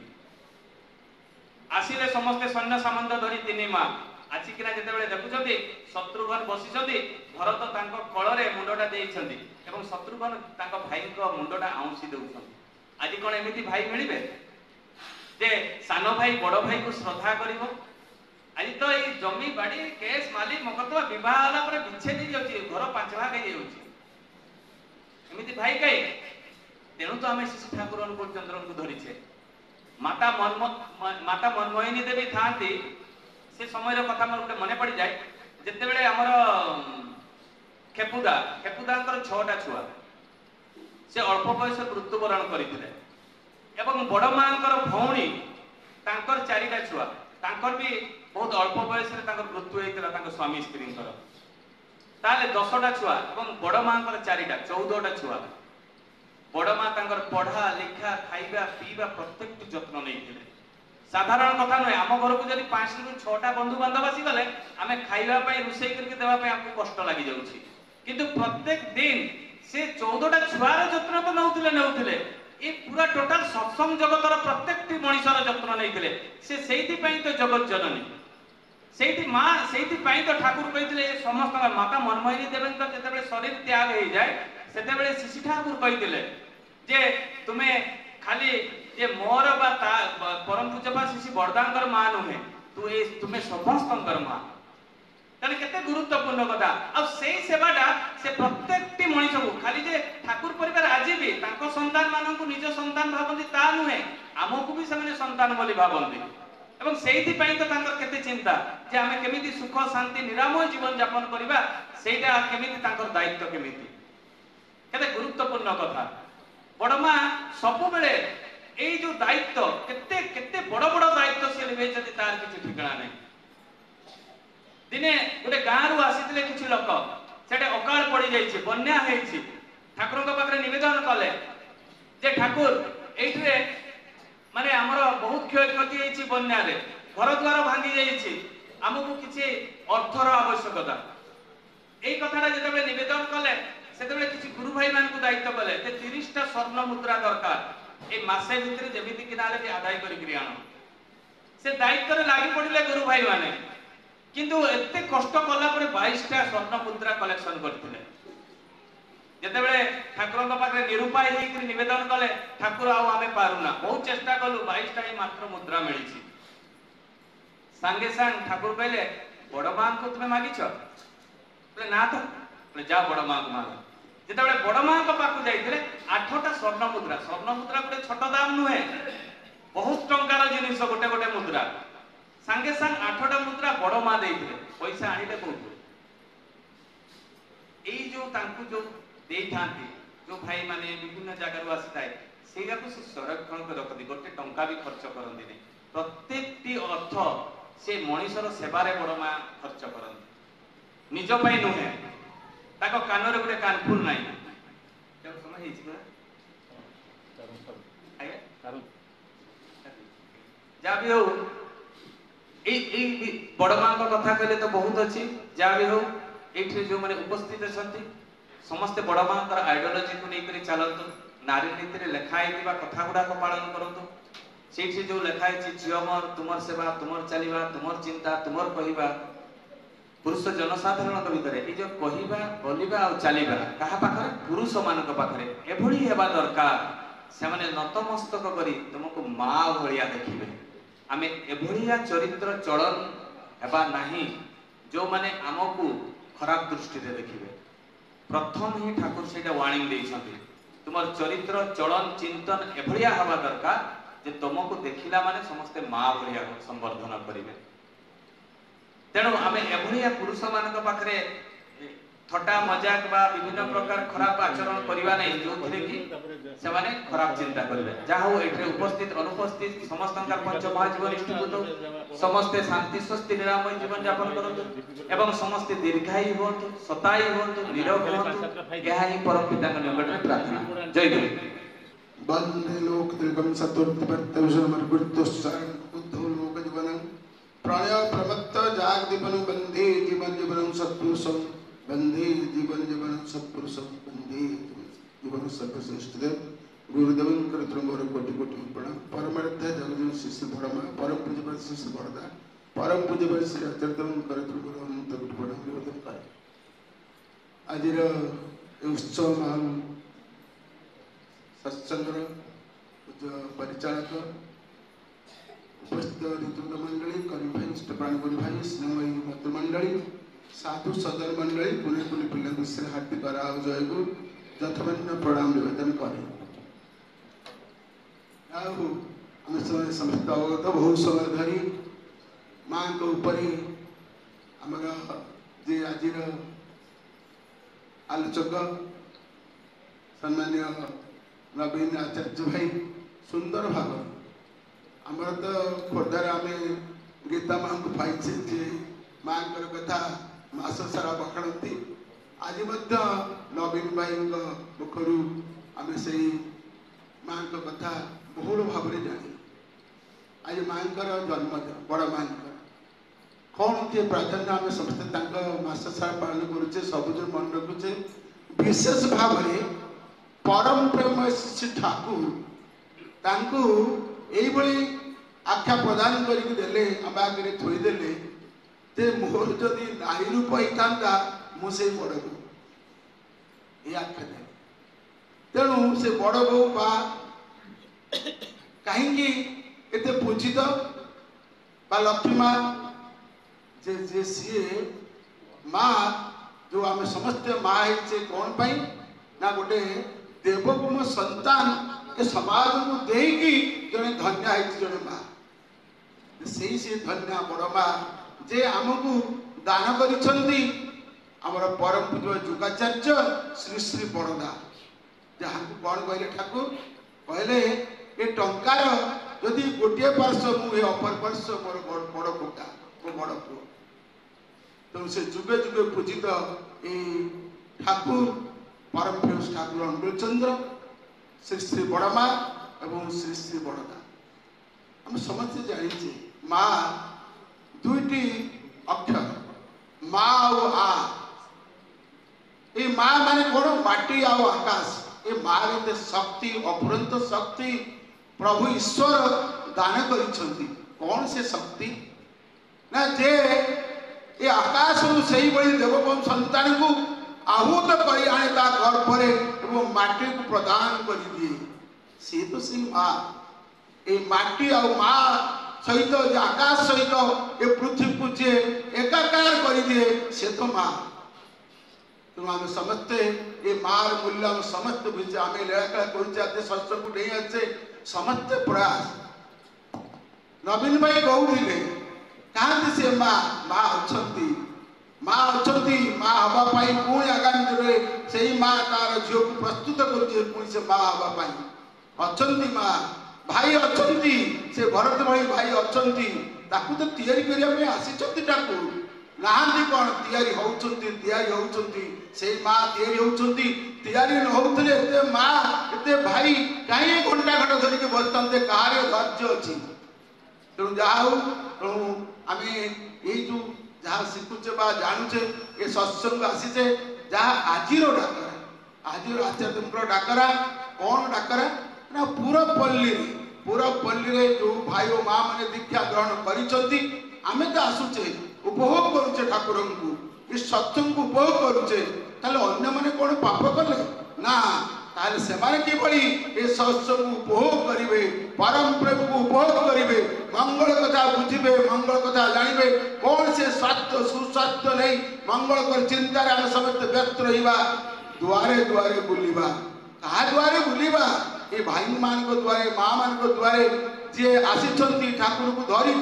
आसिले समस्त सैन्य सामंत धरी तिनी मां आछि किना जेतेबेले देखुछन्ती शत्रुघ्न बसिछन्ती भरत तांको कଳରେ मुंडटा देइछन्ती एवं शत्रुघ्न तांको भाईको मुंडटा आउंसी देउछन्ती आज कोन एमिति भाई मिलिबे जे सानो भाई बड़ भाई को श्रद्धा करिवो आज तो ये जमी बाड़ी केस मालिक मकदमा विवाह होला पर विच्छेद ही जाउची घर पांच भाग हे जाउची एमिति भाई कई तेणु तो आमे शिशु ठाकुर अनुकूल चंद्रन को धरी छे माता मनमोहिनी देवी थांती से समय रो कथा मोर मने पड़ी जाए जते बेले हमर खेपुदांकर 6टा छुआ से अल्प बयस मृत्युवरण करथिले एवं बड़ मांकर भौणी तांकर 4टा छुआ तांकर भी बहुत अल्प बयस रे तांकर मृत्यु हेतिला तांकर स्वामी स्त्रींकर ताले 10टा छुआ और बड़ माँ 4टा 14टा छुआ बड़ माँ पढ़ा लिखा खाइबा पीवा प्रत्येक जत्न नहीं साधारण कथा नुहे आम घर को जब 5 ରୁ 6टा बंधु बांधव आसी गले आमे खाइबा पई रुसई करके देबा पई आपको कष्ट लागि जाउछि किंतु प्रत्येक दिन से 14टा छुआर जत्न तो नउथिले ए पूरा टोटल सत्संग जगतर प्रत्येक मनीषर जत्न नैथिले से सेहिति पई तो जगत जननी सेहिति मां सेहिति पई तो ठाकुर कहिथिले समस्त माता मनमोहिनी देवेंद्र जेतेबेले शरीर त्याग हो जाए सेतेबेले शिशि ठाकुर कहिथिले जे तुमे खाली ये मोर बा परम पूज्यपा शिशि बरदांकर मां नुहे तू ए तुमे समस्तंकर मां तने केते गुरुत्वपूर्ण कथा अब सेही सेवाटा से प्रत्येकटी मनीष को खाली जे ठाकुर परिवार आज भी तांको संतान मानन को निज संतान भाबंती ता नुहे हमकु भी से संतान बोली भाबंती एवं सेहिति पई तो तांकर केते चिंता जे हमें केमिति सुख शांति निरामय जीवन यापन करिबा सेटा केमिति तांकर दायित्व केमिति केते गुरुत्वपूर्ण कथा बड़मा सब बेले ए जो दायित्व केते केते बड़ बड़ दायित्व से लेबे जति तार किछि ठिकाना नै दिने गोटे गाँ रु आसीथिले किछि लोक सेटे अकाल पड़ी जाइछि बन्या हेछि ठाकुर को पाखरे निवेदन कले जे ठाकुर एइठरे माने हमर बहुत क्षय क्षति हेछि बन्या रे घर द्वार भांगी जाइछि हमकु किछि अर्थर आवश्यकता एई कथाटा जेतेबेले निवेदन कले सेतेबेले किछि गुरु भाई मान को दायित्व कले जे 30टा स्वर्ण मुद्रा दरकार ए मासे भितरे जेमिति किनाले भी आदाय करि क्रियाण से दायित्व रे लागि पड़िले गुरु भाई माने किंतु एते कष्ट कला परे 22टा स्वर्ण मुद्रा कलेक्शन करथिले जेतेबेले ठाकुर को पाखरे निरुपाय हेइ करि निवेदन कले ठाकुर आउ आमे पारुना बहुत चेष्टा कलु 22टा ही मात्र मुद्रा मिलिछि संगे संग ठाकुर कहले बड़ मां को तुमे मागिछ बोले ना तो बोले जा बड़ मां को माग जेतेबेले बड़ मां को पाखु जाइथिले 8टा स्वर्ण मुद्रा गोटे छोट दाम नुहे बहुत टंकार जिनिस गोटे गोटे मुद्रा संगे संग 8टा मुद्रा बड़ मां देइथिले पैसा आनिले कोठु एई जो तांकु जो देई थांती जो भाई माने विभिन्न जगह रु आसी थाए सेगा को से संरक्षण कर रखती गोटे टंका भी खर्च करंती नै प्रत्येकटी अर्थ से मनीषर सेवारे बड़ मां खर्च करंती निज पई नुहे ताको कान रे गोटे कानफुल नै केन समय हेछि ना आया जा भी हो ए बड़ मां को कथा कहले तो बहुत अछि जा भी हो एठी जो माने उपस्थित छथि समस्त बड़ मां कर आइडियोलॉजी को नै करी चलंतु नारी नीति रे लेखा हेतिबा कथा गुडा को पालन करंतु सेठी जो लेखा हेछि जियमर तुमर सेवा तुमर चलीबा तुमर चिंता तुमर कहिबा पुरुष जनसाधारण को भितरे ए जो कहिबा बोलिबा आ चलीबा कहा पाखरे पुरुष मान को पाखरे एभली हेबा दरकार से माने नतमस्तक करी तुमको मां भलिया देखिबे आमे एभलिया चरित्र चलन हेबा नाही जो माने हमकु खराब दृष्टि रे देखिबे प्रथम ही ठाकुर सेटा वार्निंग देइछथि तुमर चरित्र चलन चिंतन एभलिया हवा दरकार जे तुमको देखिला माने समस्ते मां भलिया संवर्धन करिवे तेणु आमे एभलिया पुरुष मानक पाखरे थटा मजाक बा विभिन्न प्रकार खराब आचरण करिवा नै जो थिले कि से माने खराब चिंता करिवे जा हो एठरे उपस्थित अनुपस्थित समस्त का पंच महाजीवन इष्टभूत समस्त शांति स्वस्ति निरामय जीवन यापन करंतु एवं समस्त दीर्घायु होंतु सतायु होंतु निरोग होंतु यह ही परम पिता के निकट में प्रार्थना जय गुरु वंदे लोक तिलकम सतुर्थ विषण मर्गुत्तोस्सार बुद्धो लोक जीवनं प्रणय प्रमत्त जाग दीपन बंधे जीवन जीवनं सत्पुरुषं बंधे जीवन जीवन सत्पुरुषं बंधे जीवन सर्वश्रेष्ठ देव गुरुदेव मोर कोटि कोटि प्रणाम परमार्थ जगजन शिष्य धर्म परम पूज्य शिष्य बरदा परम पूज्य श्री आचार्य गुरु अनंत कोटि प्रणाम निवेदन करे आजिर उत्सव महान सत्संगर परिचालक उपस्थित ऋतुद मंडली कवि भाई इष्टप्राण गुरु भाई स्नेहमयी भक्त मंडली साधु सदन मंडली पुणे पुणे पिल्ला मिश्र हार्दिक आराव जय गुरु यथावन्न प्रणाम निवेदन करे समस्त अवगत बहुत समय धरी माँ को ऊपर आमर जे आज आलोचक सम्मान्य नवीन आचार्य भाई सुंदर भाव आमर तो खोर्धार आम गीता माँ को पाइछे जे माँ कथा मास सारा बखाणती आज नवीन भाई मुखर आम से माँ कथा बहुल भाव में जानी आज माँ जन्मदिन बड़ माँ कौन थे प्राधान्य आम समस्ते मास सारा पालन करुचे सबुज मन रखुचे विशेष भाव में परम प्रेम श्री ठाकुर यही आख्या प्रदान करके आम आगे थोदेले जे मोर जदि नारी रूप होता मुझे बड़ बो ये आख्या दे तेणु से बड़ बो बा कहीं एते पूजित बा लक्ष्मी माँ जे सी माँ जो आम समस्ते माँ है कौन पाई ना गोटे देवगुण संतान ए समाज को देकी जने धन्य है जने माँ से धन्य बड़ माँ जे आमको दान करिछंती हमर परम पूज्य जुगाचार्य श्री श्री बड़दा जहाँ को कौन कहले ठाकुर कहले ये टंकार जदि गोटे पार्श्व मुझे अपर पार्श्व मोर बड़ पोटा मो बड़ पुओ तो से जुगे जुगे पूजित ठाकुर परम पूज्य ठाकुर अनुकूल चंद्र श्री श्री बड़मा एवं श्री श्री बड़दा हम समझते जानी माँ दुईटी अक्षर माँ और आ ये माँ माने कौन माटी आ आकाश ये माँ रे शक्ति अपुरंत शक्ति प्रभु ईश्वर दान करिछंती कौन से शक्ति ना जे ये आकाश से देवगुण संतान को आहूत कर आने ता घर पर एवं माटी को प्रदान कर दिए सी तो सी माँ ये माटी आ माँ सहित आकाश सहित ये पृथ्वी को जे एकाकार कर दिए से तो माँ तेणु आम समस्ते ये मार मूल्य आम समस्त बुझे आम लीलाकला कर शस्त्र को नहीं अच्छे समस्ते प्रयास नवीन भाई कहते कहाँ से माँ माँ अच्छा माँ अच्छा माँ हवापाई पुणी आगामी दिन में से माँ तार झील को प्रस्तुत कर से माँ हवापाई अच्छा माँ भाई अच्छा से भरत भाई भाई अच्छा तो तैयारी करने आसी ठाकुर नहांती कौन तैयारी होती से माँ तैयारी न होते एते माँ एते भाई कहीं घंटा घंटा धरिक बसता कहार धैर्य अच्छी तेणु जहाँ हो तेणु आम ये जो जहाँ शिखुचे जानूचे ये सत्संग आसीचे जहाँ आज डाकरा आज आचार्य डाकरा कौन डाकरा ना पूरा पल्ली जो भाई और माँ मैंने दीक्षा ग्रहण करिसें आमे तो आसुचे उपभोग करुचे ठाकुर को ये सत्संग को उपभोग करुचे ताले अन्य माने कौन पाप कले ना ताले से माने किभली ये सत्संग उपभोग करिवे परम प्रेम को उपभोग करिवे मंगल कथा बुझिबे मंगल कथा जानिबे कौन से स्वास्थ्य सुस्वास्थ्य नहीं मंगल कर चिंता रे हम समस्त व्यस्त रहिबा द्वारे द्वारे बुलिबा कहा द्वारे बुलिबा ये भाई मान को द्वारे माँ मान को द्वारे जे आसी ठाकुर को धरी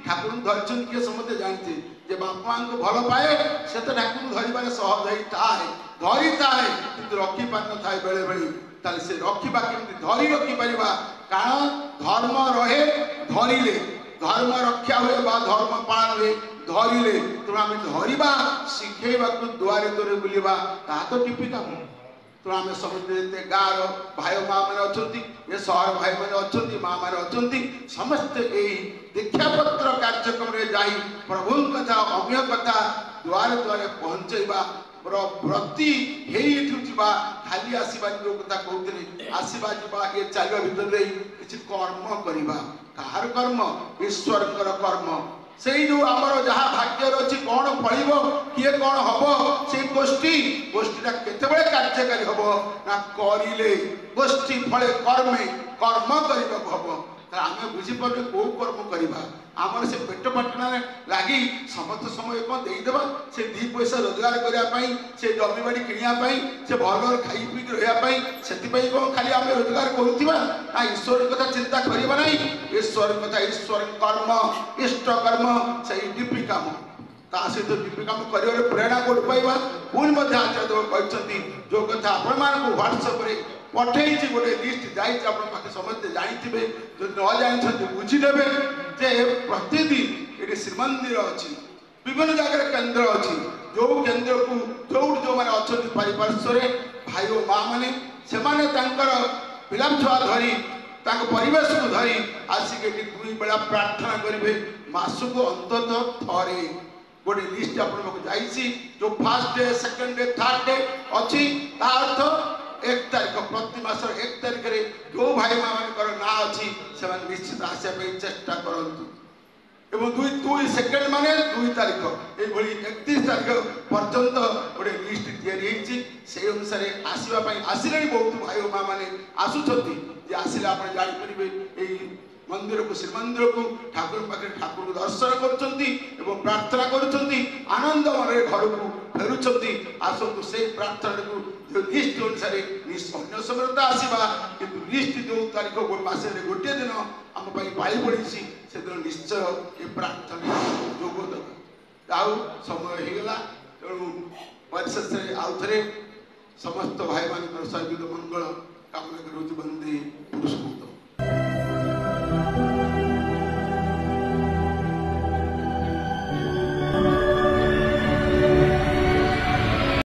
ठाकुर धरी किए समझते जानते जे बापा मां को भल पाए से तो ठाकुर धरबार सहज है धरी थाए कि रखी पार न थाए बेले बेले ताले से रखिबा केमती धरी रखी परिबा कारण धर्म रहे धरिले धर्म रक्षा हुए बा धर्म पालन हुए धरिले तेणु आम धरिबा शिखेबा को द्वारे द्वारे बुलिबा ता तो टिपिका तो आम समझते गाँव भाई माँ मैंने अच्छा ये सहर भाई मैंने अच्छा माँ मैंने अच्छा समस्ते यही दीक्षापत्र कार्यक्रम रे जाई प्रभु कथा अव्य कथा द्वारे द्वारे पहुँचेबा व्रती हेठुवा खाली आसवा जो कथा कहते आसवा जा ये चलवा भितर किसी कर्म करवा कहार कर्म ईश्वर कर्म से जो आमर जहाँ भाग्य अच्छी कौन फल किए कौन हम से गोष्ठीटा केतबे कार्यकारी हम ना करिले गोष्ठी फले कर्मे कर्म करने हम आम बुझीपारे कौ कर्म करवा आमर से पेट पाटना लगी समस्त समय कौन देदेबा से दी पैसा रोजगार करने से जमी बाड़ी किणापी से भल खाई पी रही से कौन खाली आम रोजगार करुवा ना ईश्वर कथा चिंता करवा ना ईश्वर कथा ईश्वर कर्म इष्ट कर्म से डीपी काम ता सहित डीपी काम कर प्रेरणा कौट पाइबा पुणी आचार्य कहते जो कथा आपण मानक ह्वाट्सअप पठे गोटे लिस्ट जाइए समस्ते जानी जो न जानी बुझीदे जे प्रतिदिन ये श्रीमंदिर अच्छी विभिन्न जगह केन्द्र अच्छी जो केन्द्र को जो जो मैंने अच्छा पारिपार्श्वर भाई और माँ मैंने से पिला छुआ धरी परिवेश को धरी आसिक दुई बेला प्रार्थना करेंगे मासक अंततः थरे गोटे लिस्ट आपसी जो fast day second day third day अच्छी अर्थ 1 तारीख प्रति मास 1 तारीख रे जो भाई माँ मान ना अच्छी से निश्चित आसपा चेष्टा करूँ एवं दुई सेकेंड माने 2 तारीख ये 31 तारीख पर्यंत गोटे लिस्ट से अनुसार आसवाई आसिले बहुत भाई माँ मैंने आसुँच आसिले आप जापर मंदिर को श्रीमंदिर को ठाकुर पाखे ठाकुर को दर्शन कर प्रार्थना कर आनंद मन घर को फेरुंट आसतु से प्रार्थना को जो लिस्ट अनुसार अन्य समय तो आसवा कि लिस्ट जो तारीख मस गोटे दिन आम पाई पड़ी से दिन निश्चय ये प्रार्थना जोगद आउ समय होगला तेणु परिशेष आउ थे समस्त भाई मान सहित मंगल कामना करुँ वंदे पुरुष को।